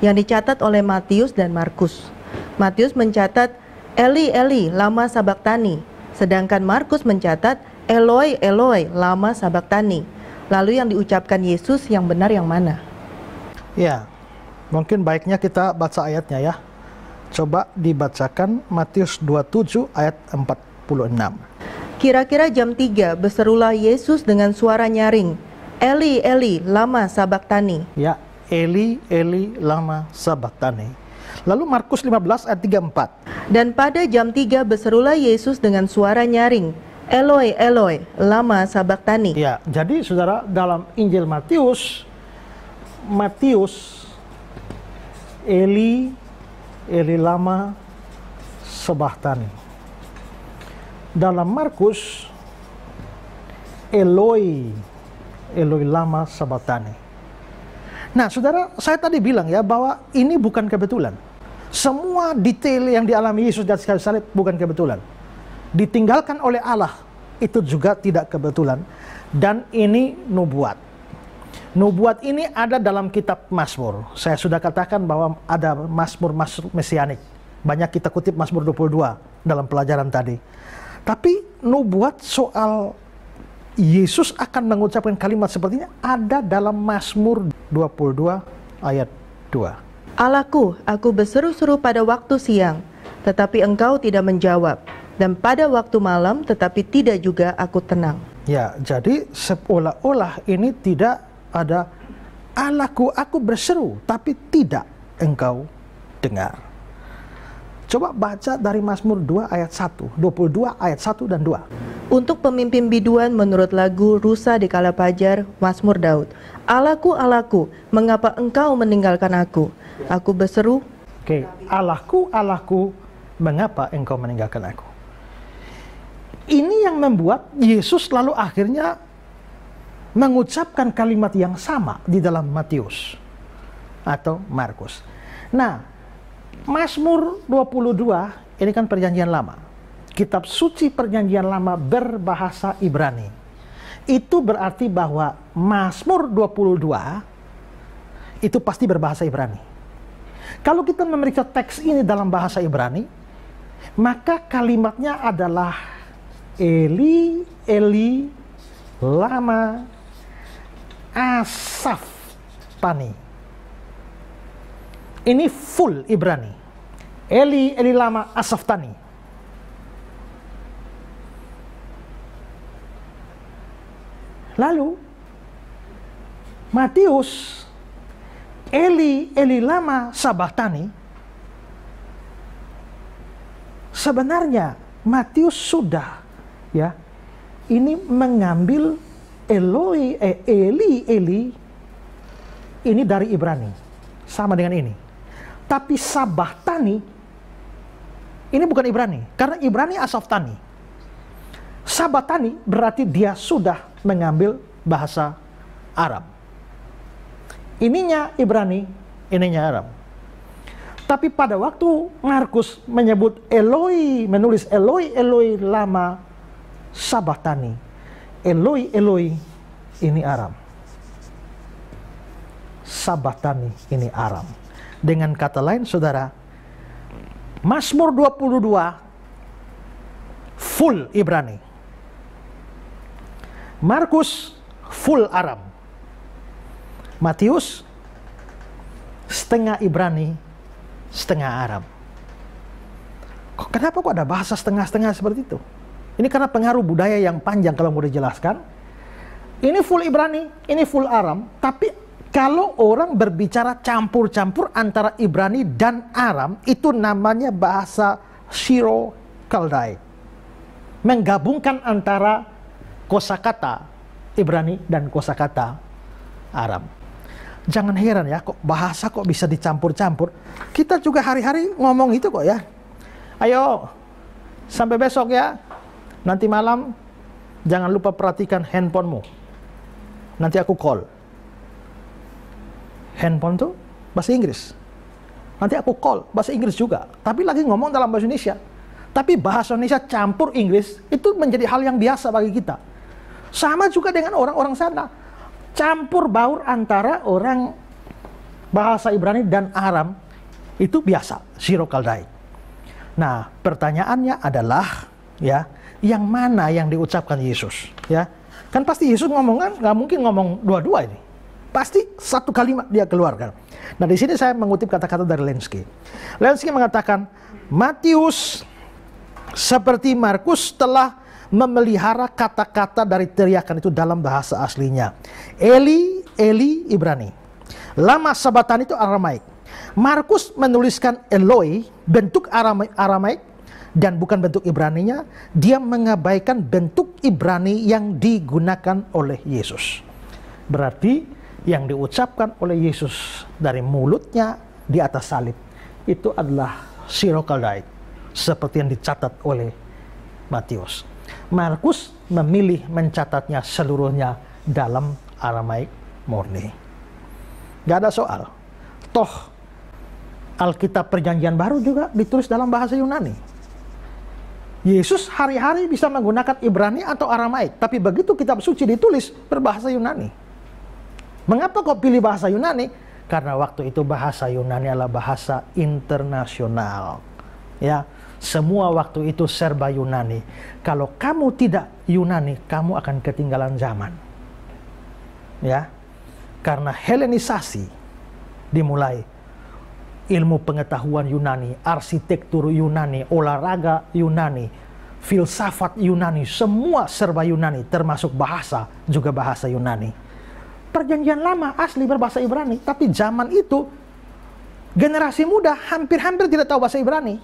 yang dicatat oleh Matius dan Markus? Matius mencatat, Eli, Eli, lama sabaktani. Sedangkan Markus mencatat, Eloi, Eloi, lama sabaktani. Lalu yang diucapkan Yesus yang benar yang mana?
Ya, mungkin baiknya kita baca ayatnya ya. Coba dibacakan Matius 27 ayat 46.
Kira-kira jam 3 berserulah Yesus dengan suara nyaring, Eli, Eli, lama sabaktani.
Ya, Eli, Eli, lama sabaktani. Lalu Markus 15 ayat 34.
Dan pada jam 3 berserulah Yesus dengan suara nyaring, Eloi, Eloi, lama sabaktani.
Ya, jadi saudara, dalam Injil Matius, Eli, Eli lama sabaktani. Dalam Markus, Eloi, Eloi lama sabaktani. Nah, saudara, saya tadi bilang ya bahwa ini bukan kebetulan. Semua detail yang dialami Yesus di atas kayu salib bukan kebetulan. Ditinggalkan oleh Allah itu juga tidak kebetulan. Dan ini nubuat. Nubuat ini ada dalam kitab Mazmur. Saya sudah katakan bahwa ada Mazmur mesianik. Banyak kita kutip Mazmur 22 dalam pelajaran tadi. Tapi nubuat soal Yesus akan mengucapkan kalimat sepertinya ada dalam Mazmur 22 ayat 2.
Allahku, aku berseru-seru pada waktu siang, tetapi engkau tidak menjawab. Dan pada waktu malam, tetapi tidak juga aku tenang.
Ya, jadi seolah-olah ini tidak ada Allahku, aku berseru, tapi tidak engkau dengar. Coba baca dari Mazmur 2 ayat 1, 22 ayat 1 dan 2.
Untuk pemimpin biduan menurut lagu Rusa di Kala Pajar, Mazmur Daud. Allahku, Allahku, mengapa engkau meninggalkan aku? Aku berseru.
Oke, Allahku, Allahku, mengapa engkau meninggalkan aku? Ini yang membuat Yesus lalu akhirnya mengucapkan kalimat yang sama di dalam Matius atau Markus. Nah, Mazmur 22 ini kan perjanjian lama. Kitab suci perjanjian lama berbahasa Ibrani. Itu berarti bahwa Mazmur 22 itu pasti berbahasa Ibrani. Kalau kita memeriksa teks ini dalam bahasa Ibrani, maka kalimatnya adalah Eli, Eli, lama asaftani. Ini full Ibrani. Eli, Eli, lama asaftani. Lalu Matius, Eli, Eli, lama sabahtani. Sebenarnya Matius sudah ini mengambil Eli, Eli ini dari Ibrani, sama dengan ini. Tapi sabahtani ini bukan Ibrani, karena Ibrani asaftani. Sabahtani berarti dia sudah mengambil bahasa Arab. Ininya Ibrani, ininya Arab. Tapi pada waktu Markus menyebut Eloi, menulis Eloi, Eloi lama sabahtani. Eloi, Eloi ini Aram. Sabahtani ini Aram. Dengan kata lain, saudara, Mazmur 22 full Ibrani. Markus full Aram. Matius setengah Ibrani, setengah Aram. Kenapa kok ada bahasa setengah-setengah seperti itu? Ini karena pengaruh budaya yang panjang kalau mau dijelaskan. Ini full Ibrani, ini full Aram. Tapi kalau orang berbicara campur-campur antara Ibrani dan Aram, itu namanya bahasa Syro-Kaldai. Menggabungkan antara kosakata Ibrani dan kosakata Aram. Jangan heran ya, kok bahasa kok bisa dicampur-campur. Kita juga hari-hari ngomong itu kok ya. Ayo, sampai besok ya. Nanti malam jangan lupa perhatikan handphonemu. Nanti aku call. Handphone tuh bahasa Inggris. Nanti aku call bahasa Inggris juga. Tapi lagi ngomong dalam bahasa Indonesia. Tapi bahasa Indonesia campur Inggris itu menjadi hal yang biasa bagi kita. Sama juga dengan orang-orang sana. Campur baur antara orang bahasa Ibrani dan Aram itu biasa, Syro-Kaldai. Nah, pertanyaannya adalah yang mana yang diucapkan Yesus? Ya, kan pasti Yesus ngomong kan, nggak mungkin ngomong dua-dua ini. Pasti satu kalimat dia keluarkan. Nah, di sini saya mengutip kata-kata dari Lenski. Lenski mengatakan, Matius seperti Markus telah memelihara kata-kata dari teriakan itu dalam bahasa aslinya. Eli, Eli Ibrani. Lama sabahtani itu Aramaik. Markus menuliskan Eloi, bentuk Aramaik, dan bukan bentuk Ibraninya. Dia mengabaikan bentuk Ibrani yang digunakan oleh Yesus. Berarti yang diucapkan oleh Yesus dari mulutnya di atas salib itu adalah Syro-Kaldai, seperti yang dicatat oleh Matius. Markus memilih mencatatnya seluruhnya dalam Aramaik murni. Gak ada soal. Toh Alkitab Perjanjian Baru juga ditulis dalam bahasa Yunani. Yesus hari-hari bisa menggunakan Ibrani atau Aramaik, tapi begitu kitab suci ditulis berbahasa Yunani. Mengapa kok pilih bahasa Yunani? Karena waktu itu bahasa Yunani adalah bahasa internasional. Ya, semua waktu itu serba Yunani. Kalau kamu tidak Yunani, kamu akan ketinggalan zaman. Ya, karena Helenisasi dimulai. Ilmu pengetahuan Yunani, arsitektur Yunani, olahraga Yunani, filsafat Yunani, semua serba Yunani, termasuk bahasa, juga bahasa Yunani. Perjanjian lama asli berbahasa Ibrani, tapi zaman itu generasi muda hampir-hampir tidak tahu bahasa Ibrani.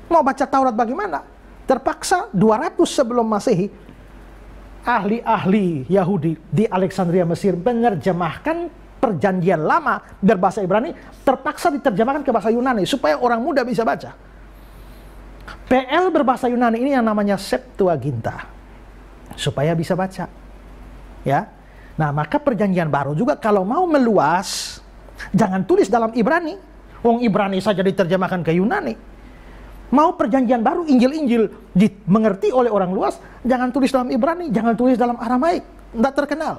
Mau baca Taurat bagaimana? Terpaksa 200 sebelum Masehi, ahli-ahli Yahudi di Alexandria, Mesir menerjemahkan perjanjian lama berbahasa Ibrani, terpaksa diterjemahkan ke bahasa Yunani supaya orang muda bisa baca. PL berbahasa Yunani ini yang namanya Septuaginta, supaya bisa baca. Ya. Nah, maka perjanjian baru juga kalau mau meluas, jangan tulis dalam Ibrani. Wong Ibrani saja diterjemahkan ke Yunani. Mau perjanjian baru, Injil-Injil dimengerti oleh orang luas, jangan tulis dalam Ibrani, jangan tulis dalam Aramaik, tidak terkenal.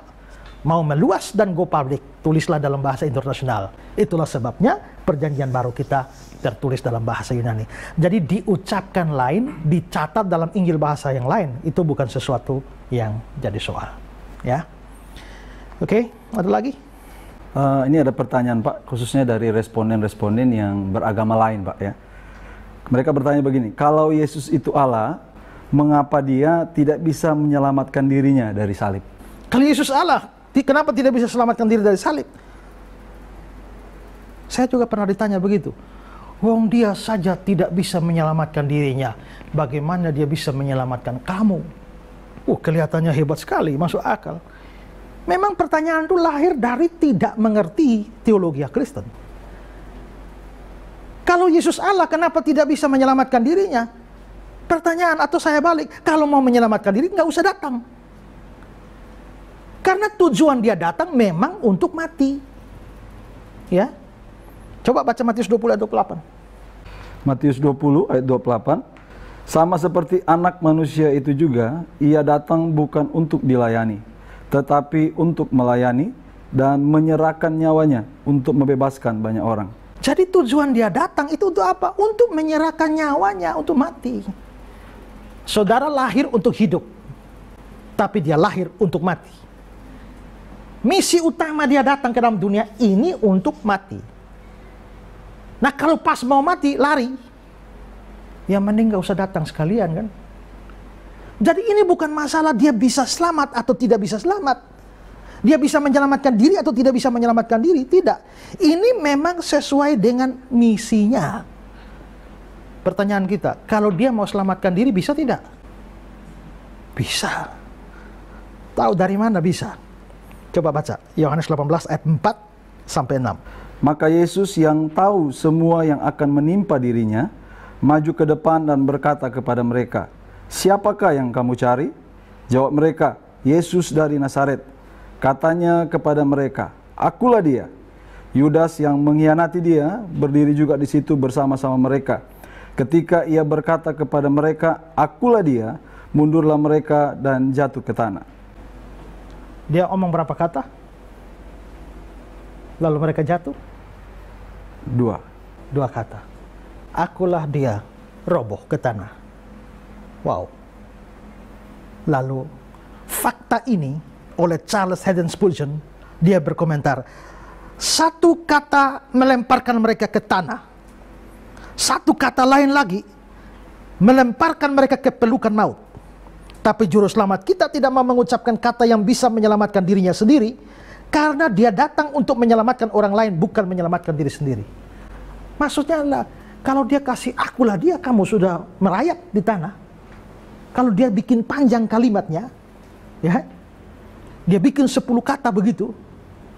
Mau meluas dan go public, tulislah dalam bahasa internasional. Itulah sebabnya perjanjian baru kita tertulis dalam bahasa Yunani. Jadi diucapkan lain, dicatat dalam Injil bahasa yang lain, itu bukan sesuatu yang jadi soal. Ya, oke, ada lagi?
Ini ada pertanyaan Pak, khususnya dari responden-responden yang beragama lain Pak ya. Mereka bertanya begini, kalau Yesus itu Allah, mengapa dia tidak bisa menyelamatkan dirinya dari salib?
Kalau Yesus Allah, kenapa tidak bisa selamatkan diri dari salib? Saya juga pernah ditanya begitu. Wong dia saja tidak bisa menyelamatkan dirinya, bagaimana dia bisa menyelamatkan kamu? Kelihatannya hebat sekali, masuk akal. Memang pertanyaan itu lahir dari tidak mengerti teologi Kristen. Kalau Yesus Allah, kenapa tidak bisa menyelamatkan dirinya? Pertanyaan, atau saya balik, kalau mau menyelamatkan diri, nggak usah datang. Karena tujuan dia datang memang untuk mati. Ya, coba baca Matius 20 ayat 28.
Matius 20 ayat 28. Sama seperti anak manusia itu juga, ia datang bukan untuk dilayani, tetapi untuk melayani dan menyerahkan nyawanya untuk membebaskan banyak orang.
Jadi tujuan dia datang itu untuk apa? Untuk menyerahkan nyawanya, untuk mati. Saudara lahir untuk hidup, tapi dia lahir untuk mati. Misi utama dia datang ke dalam dunia ini untuk mati. Nah, kalau pas mau mati, lari. Ya mending gak usah datang sekalian kan. Jadi ini bukan masalah dia bisa selamat atau tidak bisa selamat. Dia bisa menyelamatkan diri atau tidak bisa menyelamatkan diri. Tidak. Ini memang sesuai dengan misinya. Pertanyaan kita, kalau dia mau selamatkan diri bisa tidak? Bisa. Tahu dari mana bisa? Coba baca Yohanes 18 ayat 4 sampai 6.
Maka Yesus yang tahu semua yang akan menimpa dirinya, maju ke depan dan berkata kepada mereka, "Siapakah yang kamu cari?" Jawab mereka, "Yesus dari Nazaret." Katanya kepada mereka, "Akulah dia." Yudas yang mengkhianati dia berdiri juga di situ bersama-sama mereka. Ketika ia berkata kepada mereka, "Akulah dia," mundurlah mereka dan jatuh ke tanah.
Dia omong berapa kata? Lalu mereka jatuh? Dua kata. "Akulah dia," roboh ke tanah. Wow. Lalu fakta ini oleh Charles Haddon Spurgeon, dia berkomentar, satu kata melemparkan mereka ke tanah, satu kata lain lagi melemparkan mereka ke pelukan maut. Tapi juru selamat kita tidak mau mengucapkan kata yang bisa menyelamatkan dirinya sendiri, karena dia datang untuk menyelamatkan orang lain, bukan menyelamatkan diri sendiri. Maksudnya adalah, kalau dia kasih akulah dia, kamu sudah merayap di tanah. Kalau dia bikin panjang kalimatnya, ya, dia bikin 10 kata begitu,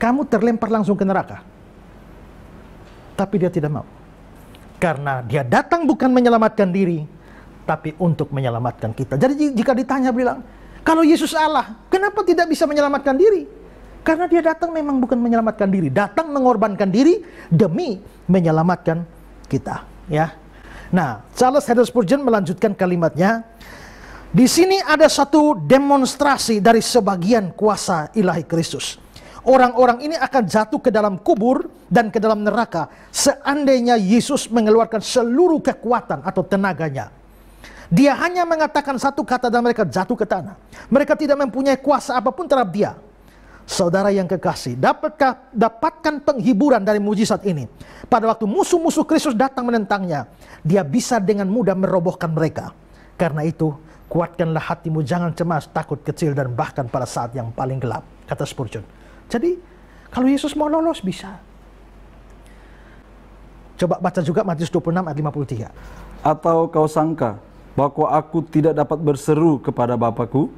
kamu terlempar langsung ke neraka. Tapi dia tidak mau. Karena dia datang bukan menyelamatkan diri, tapi untuk menyelamatkan kita. Jadi jika ditanya bilang, kalau Yesus Allah, kenapa tidak bisa menyelamatkan diri? Karena dia datang memang bukan menyelamatkan diri, datang mengorbankan diri demi menyelamatkan kita. Ya. Nah, Charles Haddon Spurgeon melanjutkan kalimatnya. Di sini ada satu demonstrasi dari sebagian kuasa ilahi Kristus. Orang-orang ini akan jatuh ke dalam kubur dan ke dalam neraka seandainya Yesus mengeluarkan seluruh kekuatan atau tenaganya. Dia hanya mengatakan satu kata dan mereka jatuh ke tanah. Mereka tidak mempunyai kuasa apapun terhadap dia. Saudara yang kekasih, dapatkan penghiburan dari mujizat ini. Pada waktu musuh-musuh Kristus datang menentangnya, dia bisa dengan mudah merobohkan mereka. Karena itu, Kuatkanlah hatimu, jangan cemas, takut, kecil, dan bahkan pada saat yang paling gelap, kata Spurgeon. Jadi, kalau Yesus mau lolos, bisa. Coba baca juga Matius 26 ayat 53.
Atau kau sangka bahwa aku tidak dapat berseru kepada Bapakku,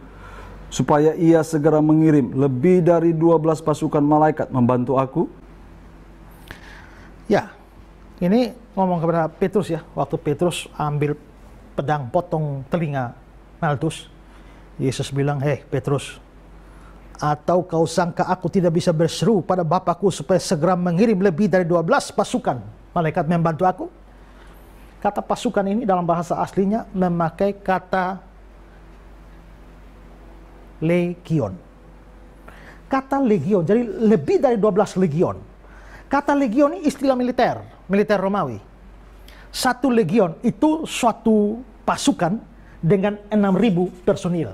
supaya ia segera mengirim lebih dari 12 pasukan malaikat membantu aku?
Ya, ini ngomong kepada Petrus ya, waktu Petrus ambil pedang potong telinga Maltus, Yesus bilang, "Hei Petrus, atau kau sangka aku tidak bisa berseru pada Bapakku supaya segera mengirim lebih dari 12 pasukan malaikat membantu aku?" Kata pasukan ini dalam bahasa aslinya memakai kata legion. Kata legion, jadi lebih dari 12 legion. Kata legion ini istilah militer Romawi. Satu legion itu suatu pasukan dengan 6.000 personil.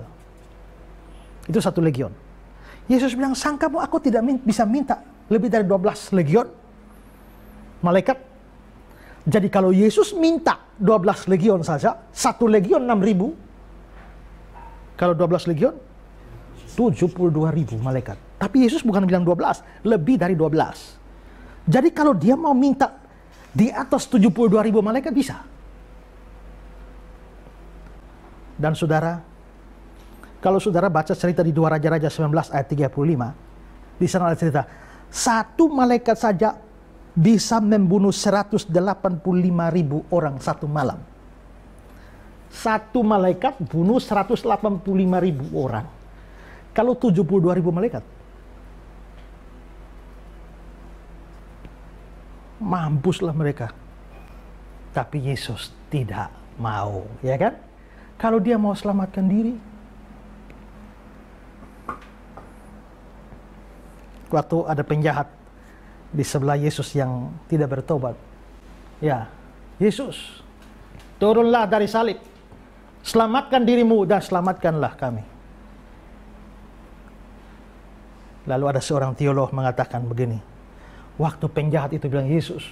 Itu satu legion. Yesus bilang, sangkamu aku tidak bisa minta lebih dari 12 legion malaikat? Jadi kalau Yesus minta 12 legion saja, satu legion 6.000, kalau 12 legion 72.000 malaikat. Tapi Yesus bukan bilang 12, lebih dari 12. Jadi kalau dia mau minta di atas 72.000 malaikat bisa. Dan saudara, kalau saudara baca cerita di 2 Raja-Raja 19 ayat 35, di sana ada cerita, satu malaikat saja bisa membunuh 185.000 orang satu malam. Satu malaikat bunuh 185.000 orang. Kalau 72.000 malaikat, mampuslah mereka. Tapi Yesus tidak mau, ya kan? Kalau dia mau selamatkan diri, waktu ada penjahat di sebelah Yesus yang tidak bertobat, ya, Yesus, turunlah dari salib, selamatkan dirimu dan selamatkanlah kami. Lalu ada seorang teolog mengatakan begini, waktu penjahat itu bilang, Yesus,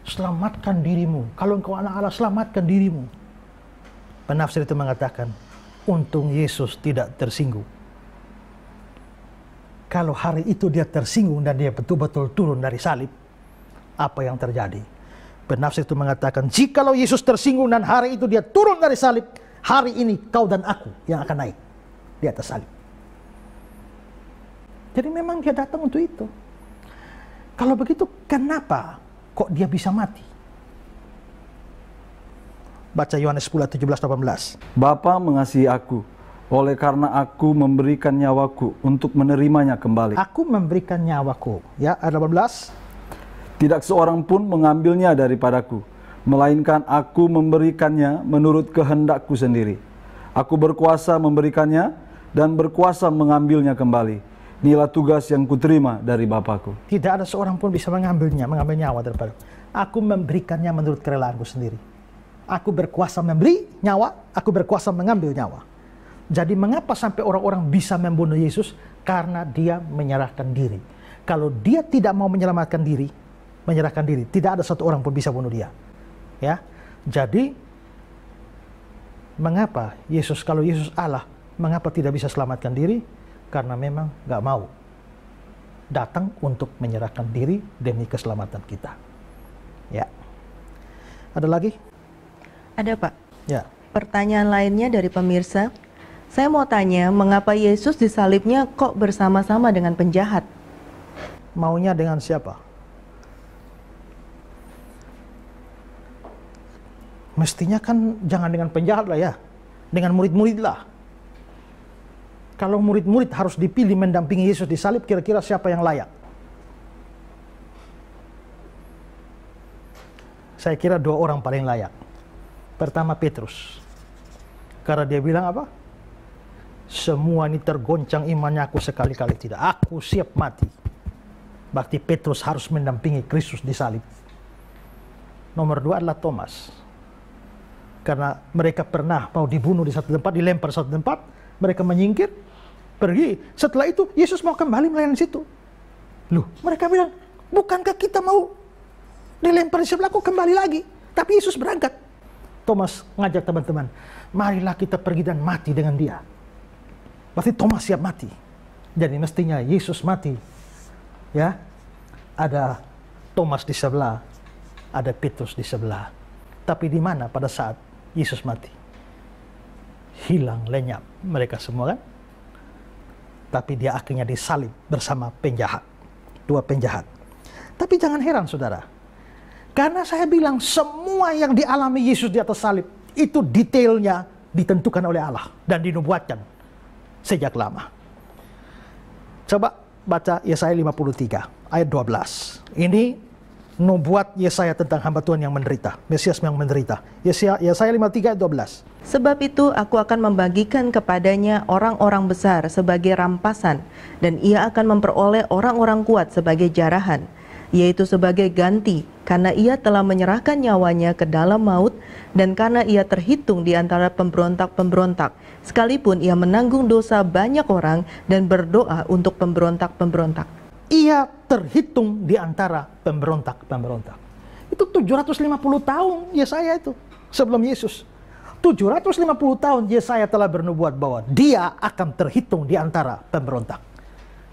selamatkan dirimu, kalau engkau anak Allah, selamatkan dirimu. Penafsir itu mengatakan, untung Yesus tidak tersinggung. Kalau hari itu dia tersinggung dan dia betul-betul turun dari salib, apa yang terjadi? Penafsir itu mengatakan, jikalau Yesus tersinggung dan hari itu dia turun dari salib, hari ini kau dan aku yang akan naik di atas salib. Jadi memang dia datang untuk itu. Kalau begitu, kenapa kok dia bisa mati? Baca Yohanes 10, 17-18.
Bapa mengasihi aku, oleh karena aku memberikan nyawaku untuk menerimanya kembali.
Aku memberikan nyawaku. Ya, ayat 18.
Tidak seorang pun mengambilnya daripadaku, melainkan aku memberikannya menurut kehendakku sendiri. Aku berkuasa memberikannya dan berkuasa mengambilnya kembali. Inilah tugas yang kuterima dari Bapakku.
Tidak ada seorang pun bisa mengambil nyawa daripada. Aku memberikannya menurut kerelaanku sendiri. Aku berkuasa memberi nyawa, aku berkuasa mengambil nyawa. Jadi mengapa sampai orang-orang bisa membunuh Yesus? Karena dia menyerahkan diri. Kalau dia tidak mau menyelamatkan diri, menyerahkan diri, tidak ada satu orang pun bisa bunuh dia. Ya, jadi mengapa Yesus, kalau Yesus Allah, mengapa tidak bisa selamatkan diri? Karena memang nggak mau datang untuk menyerahkan diri demi keselamatan kita. Ya, ada lagi?
Ada Pak.
Ya.
Pertanyaan lainnya dari pemirsa. Saya mau tanya, mengapa Yesus disalibnya kok bersama-sama dengan penjahat?
Maunya dengan siapa? Mestinya kan jangan dengan penjahat lah ya. Dengan murid-murid lah. Kalau murid-murid harus dipilih mendampingi Yesus disalib, kira-kira siapa yang layak? Saya kira 2 orang paling layak. Pertama Petrus. Karena dia bilang apa? Semua ini tergoncang imannya, aku sekali-kali tidak. Aku siap mati. Berarti Petrus harus mendampingi Kristus disalib. Nomor 2 adalah Thomas. Karena mereka pernah mau dibunuh di satu tempat, dilempar di satu tempat, mereka menyingkir, pergi. Setelah itu Yesus mau kembali melayani situ. Loh, mereka bilang, bukankah kita mau dilempar di sebelah, kok kembali lagi? Tapi Yesus berangkat. Thomas ngajak teman-teman, marilah kita pergi dan mati dengan dia. Berarti Thomas siap mati. Jadi mestinya Yesus mati. Ya, ada Thomas di sebelah, ada Petrus di sebelah. Tapi di mana pada saat Yesus mati? Hilang, lenyap mereka semua kan? Tapi dia akhirnya disalib bersama penjahat. Dua penjahat. Tapi jangan heran saudara. Karena saya bilang semua yang dialami Yesus di atas salib, itu detailnya ditentukan oleh Allah dan dinubuatkan sejak lama. Coba baca Yesaya 53 ayat 12. Ini nubuat Yesaya tentang hamba Tuhan yang menderita, Mesias yang menderita. Yesaya 53 ayat 12.
Sebab itu aku akan membagikan kepadanya orang-orang besar sebagai rampasan, dan ia akan memperoleh orang-orang kuat sebagai jarahan, yaitu sebagai ganti, karena ia telah menyerahkan nyawanya ke dalam maut, dan karena ia terhitung di antara pemberontak-pemberontak, sekalipun ia menanggung dosa banyak orang dan berdoa untuk pemberontak-pemberontak.
Ia terhitung di antara pemberontak-pemberontak. Itu 750 tahun Yesaya itu sebelum Yesus. 750 tahun Yesaya telah bernubuat bahwa dia akan terhitung di antara pemberontak.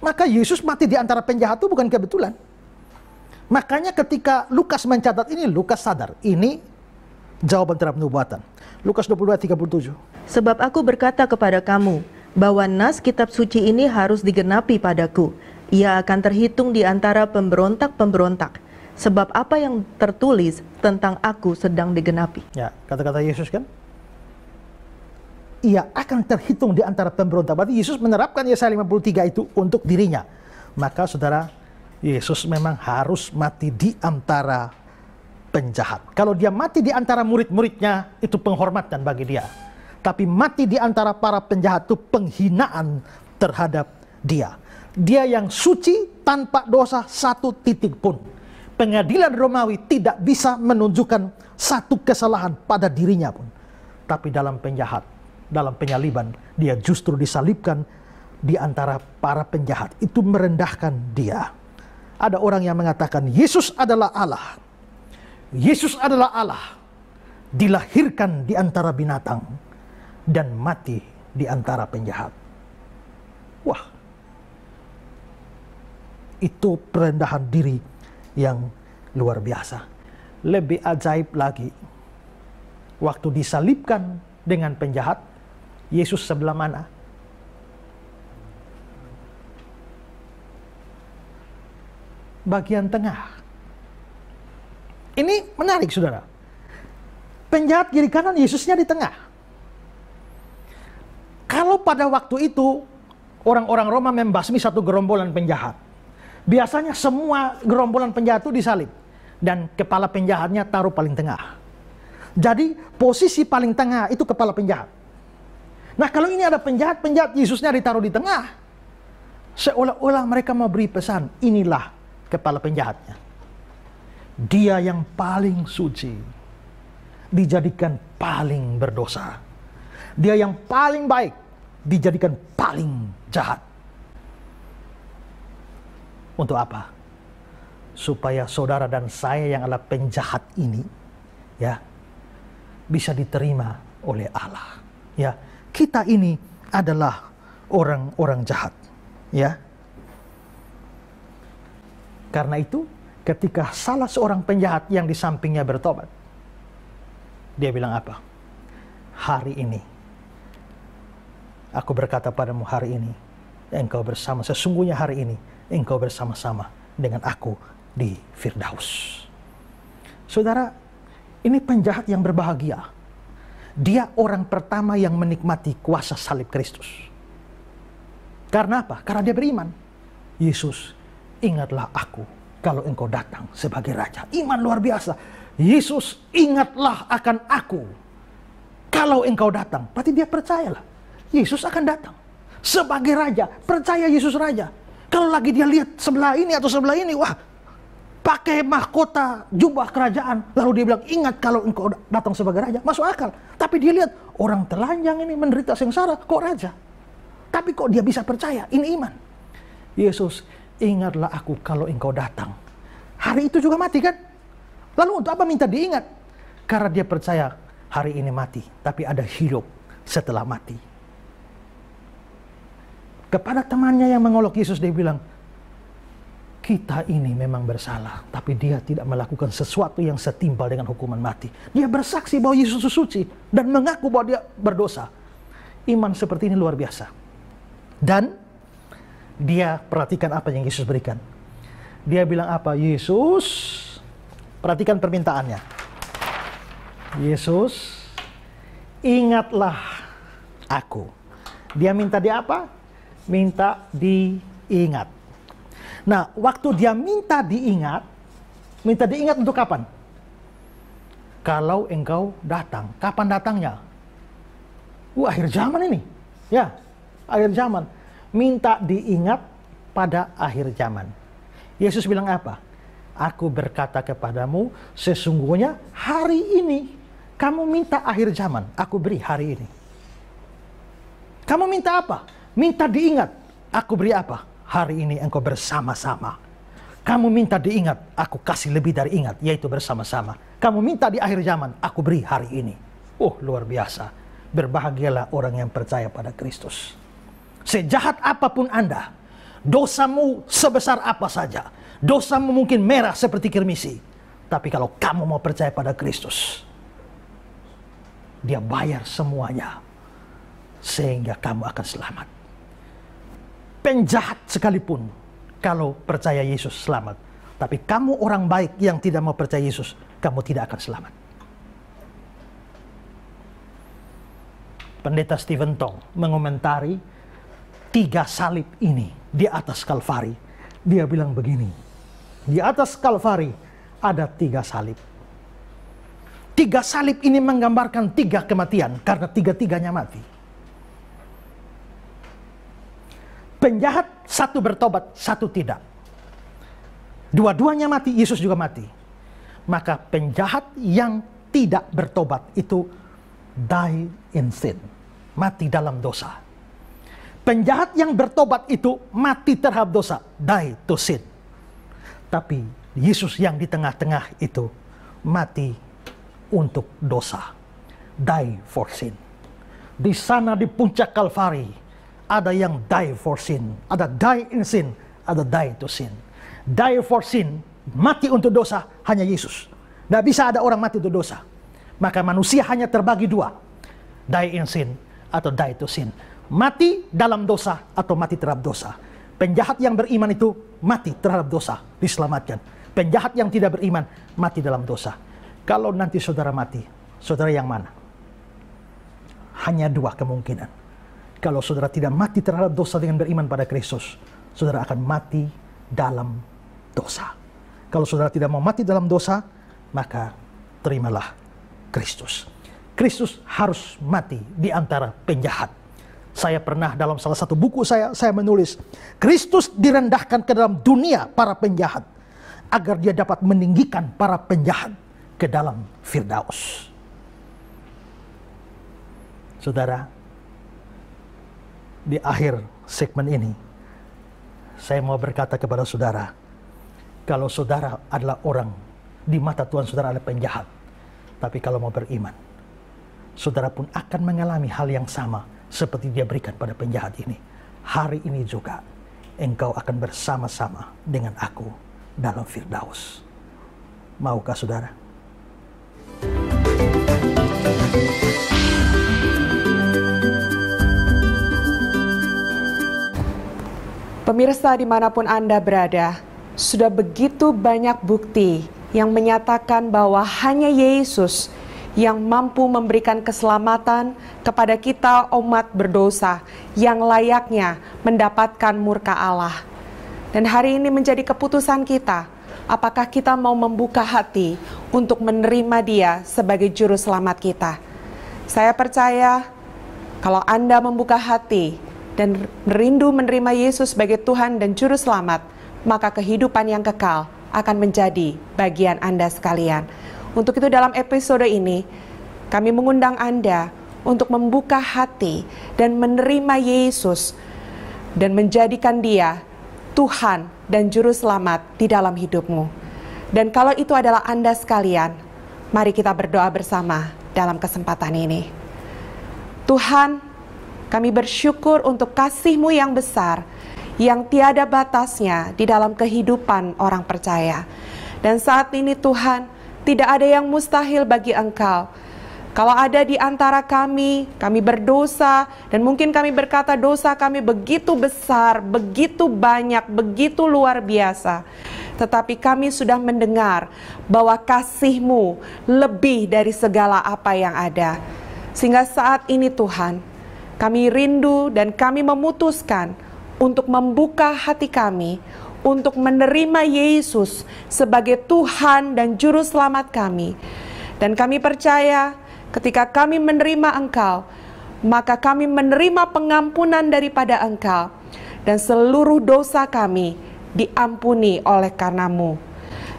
Maka Yesus mati di antara penjahat itu bukan kebetulan. Makanya ketika Lukas mencatat ini, Lukas sadar ini jawaban terhadap nubuatan. Lukas 22:37.
Sebab aku berkata kepada kamu bahwa nas kitab suci ini harus digenapi padaku. Ia akan terhitung di antara pemberontak-pemberontak. Sebab apa yang tertulis tentang aku sedang digenapi.
Ya, kata-kata Yesus kan? Ia akan terhitung di antara pemberontak. Berarti Yesus menerapkan Yesaya 53 itu untuk dirinya. Maka saudara, Yesus memang harus mati di antara penjahat. Kalau dia mati di antara murid-muridnya, itu penghormatan bagi dia. Tapi mati di antara para penjahat itu penghinaan terhadap dia. Dia yang suci tanpa dosa satu titik pun. Pengadilan Romawi tidak bisa menunjukkan satu kesalahan pada dirinya pun. Tapi dalam penjahat, dalam penyaliban, dia justru disalibkan di antara para penjahat. Itu merendahkan dia. Ada orang yang mengatakan Yesus adalah Allah. Yesus adalah Allah. Dilahirkan di antara binatang dan mati di antara penjahat. Wah. Itu perendahan diri yang luar biasa. Lebih ajaib lagi, waktu disalibkan dengan penjahat, Yesus sebelah mana? Bagian tengah. Ini menarik saudara. Penjahat kiri kanan, Yesusnya di tengah. Kalau pada waktu itu orang-orang Roma membasmi satu gerombolan penjahat, biasanya semua gerombolan penjahat itu disalib. Dan kepala penjahatnya taruh paling tengah. Jadi posisi paling tengah itu kepala penjahat. Nah kalau ini ada penjahat Yesusnya ditaruh di tengah. Seolah-olah mereka mau beri pesan, inilah kepala penjahatnya. Dia yang paling suci dijadikan paling berdosa. Dia yang paling baik dijadikan paling jahat. Untuk apa? Supaya saudara dan saya yang adalah penjahat ini ya bisa diterima oleh Allah. Ya, kita ini adalah orang-orang jahat, ya. Karena itu, ketika salah seorang penjahat yang di sampingnya bertobat, dia bilang apa? Hari ini aku berkata padamu, hari ini engkau bersama, sesungguhnya hari ini engkau bersama-sama dengan aku di Firdaus. Saudara, ini penjahat yang berbahagia. Dia orang pertama yang menikmati kuasa salib Kristus. Karena apa? Karena dia beriman. Yesus, ingatlah aku kalau engkau datang sebagai raja. Iman luar biasa. Yesus, ingatlah akan aku kalau engkau datang. Berarti dia percayalah. Yesus akan datang sebagai raja. Percaya Yesus raja. Kalau lagi dia lihat sebelah ini atau sebelah ini, wah, pakai mahkota jubah kerajaan, lalu dia bilang, ingat kalau engkau datang sebagai raja, masuk akal. Tapi dia lihat orang telanjang ini menderita sengsara, kok raja? Tapi kok dia bisa percaya? Ini iman. Yesus, ingatlah aku kalau engkau datang. Hari itu juga mati kan? Lalu untuk apa minta diingat? Karena dia percaya hari ini mati, tapi ada hidup setelah mati. Kepada temannya yang mengolok Yesus, dia bilang, kita ini memang bersalah, tapi dia tidak melakukan sesuatu yang setimpal dengan hukuman mati. Dia bersaksi bahwa Yesus suci dan mengaku bahwa dia berdosa. Iman seperti ini luar biasa. Dan dia perhatikan apa yang Yesus berikan. Dia bilang apa? Yesus, perhatikan permintaannya. Yesus, ingatlah aku. Dia minta dia apa? Minta diingat. Nah, waktu dia minta diingat untuk kapan? Kalau engkau datang. Kapan datangnya? Akhir zaman ini. Ya, akhir zaman. Minta diingat pada akhir zaman. Yesus bilang apa? Aku berkata kepadamu, sesungguhnya hari ini kamu minta akhir zaman, aku beri hari ini. Kamu minta apa? Minta diingat, aku beri apa? Hari ini engkau bersama-sama. Kamu minta diingat, aku kasih lebih dari ingat, yaitu bersama-sama. Kamu minta di akhir zaman, aku beri hari ini. Luar biasa. Berbahagialah orang yang percaya pada Kristus. Sejahat apapun Anda, dosamu sebesar apa saja, dosamu mungkin merah seperti kirmisi, tapi kalau kamu mau percaya pada Kristus, Dia bayar semuanya, sehingga kamu akan selamat. Penjahat sekalipun, kalau percaya Yesus selamat. Tapi kamu orang baik yang tidak mau percaya Yesus, kamu tidak akan selamat. Pendeta Stephen Tong mengomentari 3 salib ini di atas Kalvari. Dia bilang begini, di atas Kalvari ada 3 salib. 3 salib ini menggambarkan 3 kematian, karena 3-3-nya mati. Penjahat, 1 bertobat, 1 tidak. Dua-duanya mati, Yesus juga mati. Maka penjahat yang tidak bertobat itu die in sin, mati dalam dosa. Penjahat yang bertobat itu mati terhadap dosa, die to sin. Tapi Yesus yang di tengah-tengah itu mati untuk dosa, die for sin. Di sana di puncak Kalvari ada yang die for sin, ada die in sin, ada die to sin. Die for sin, mati untuk dosa, hanya Yesus. Tidak bisa ada orang mati untuk dosa. Maka manusia hanya terbagi 2, die in sin atau die to sin. Mati dalam dosa atau mati terhadap dosa. Penjahat yang beriman itu mati terhadap dosa, diselamatkan. Penjahat yang tidak beriman mati dalam dosa. Kalau nanti saudara mati, saudara yang mana? Hanya 2 kemungkinan. Kalau saudara tidak mati terhadap dosa dengan beriman pada Kristus, saudara akan mati dalam dosa. Kalau saudara tidak mau mati dalam dosa, maka terimalah Kristus. Kristus harus mati di antara penjahat. Saya pernah dalam salah satu buku saya menulis, Kristus direndahkan ke dalam dunia para penjahat, agar dia dapat meninggikan para penjahat ke dalam Firdaus. Saudara, di akhir segmen ini, saya mau berkata kepada saudara, kalau saudara adalah orang, di mata Tuhan saudara adalah penjahat, tapi kalau mau beriman, saudara pun akan mengalami hal yang sama seperti dia berikan pada penjahat ini. Hari ini juga, engkau akan bersama-sama dengan aku dalam Firdaus. Maukah saudara?
Pemirsa dimanapun Anda berada, sudah begitu banyak bukti yang menyatakan bahwa hanya Yesus yang mampu memberikan keselamatan kepada kita umat berdosa yang layaknya mendapatkan murka Allah. Dan hari ini menjadi keputusan kita, apakah kita mau membuka hati untuk menerima Dia sebagai juru selamat kita. Saya percaya kalau Anda membuka hati dan merindu menerima Yesus sebagai Tuhan dan Juru Selamat, maka kehidupan yang kekal akan menjadi bagian Anda sekalian. Untuk itu dalam episode ini, kami mengundang Anda untuk membuka hati dan menerima Yesus dan menjadikan Dia Tuhan dan Juru Selamat di dalam hidupmu. Dan kalau itu adalah Anda sekalian, mari kita berdoa bersama dalam kesempatan ini. Tuhan, kami bersyukur untuk kasih-Mu yang besar, yang tiada batasnya di dalam kehidupan orang percaya. Dan saat ini Tuhan, tidak ada yang mustahil bagi Engkau. Kalau ada di antara kami berdosa, dan mungkin kami berkata dosa kami begitu besar, begitu banyak, begitu luar biasa. Tetapi kami sudah mendengar bahwa kasih-Mu lebih dari segala apa yang ada. Sehingga saat ini Tuhan, kami rindu dan kami memutuskan untuk membuka hati kami, untuk menerima Yesus sebagai Tuhan dan Juru Selamat kami. Dan kami percaya, ketika kami menerima Engkau, maka kami menerima pengampunan daripada Engkau, dan seluruh dosa kami diampuni oleh karena-Mu.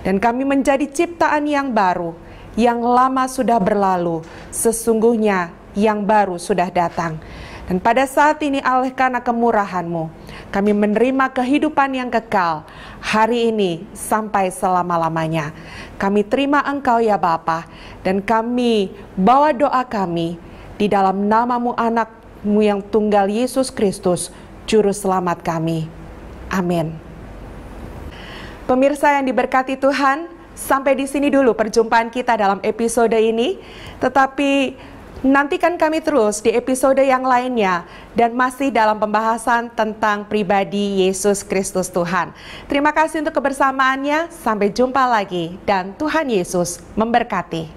Dan kami menjadi ciptaan yang baru, yang lama sudah berlalu, sesungguhnya yang baru sudah datang. Dan pada saat ini oleh karena kemurahan-Mu, kami menerima kehidupan yang kekal, hari ini sampai selama-lamanya. Kami terima Engkau ya Bapa, dan kami bawa doa kami di dalam nama-Mu, anak-Mu yang tunggal, Yesus Kristus, Juru Selamat kami. Amin. Pemirsa yang diberkati Tuhan, sampai di sini dulu perjumpaan kita dalam episode ini. Tetapi nantikan kami terus di episode yang lainnya dan masih dalam pembahasan tentang pribadi Yesus Kristus Tuhan. Terima kasih untuk kebersamaannya, sampai jumpa lagi dan Tuhan Yesus memberkati.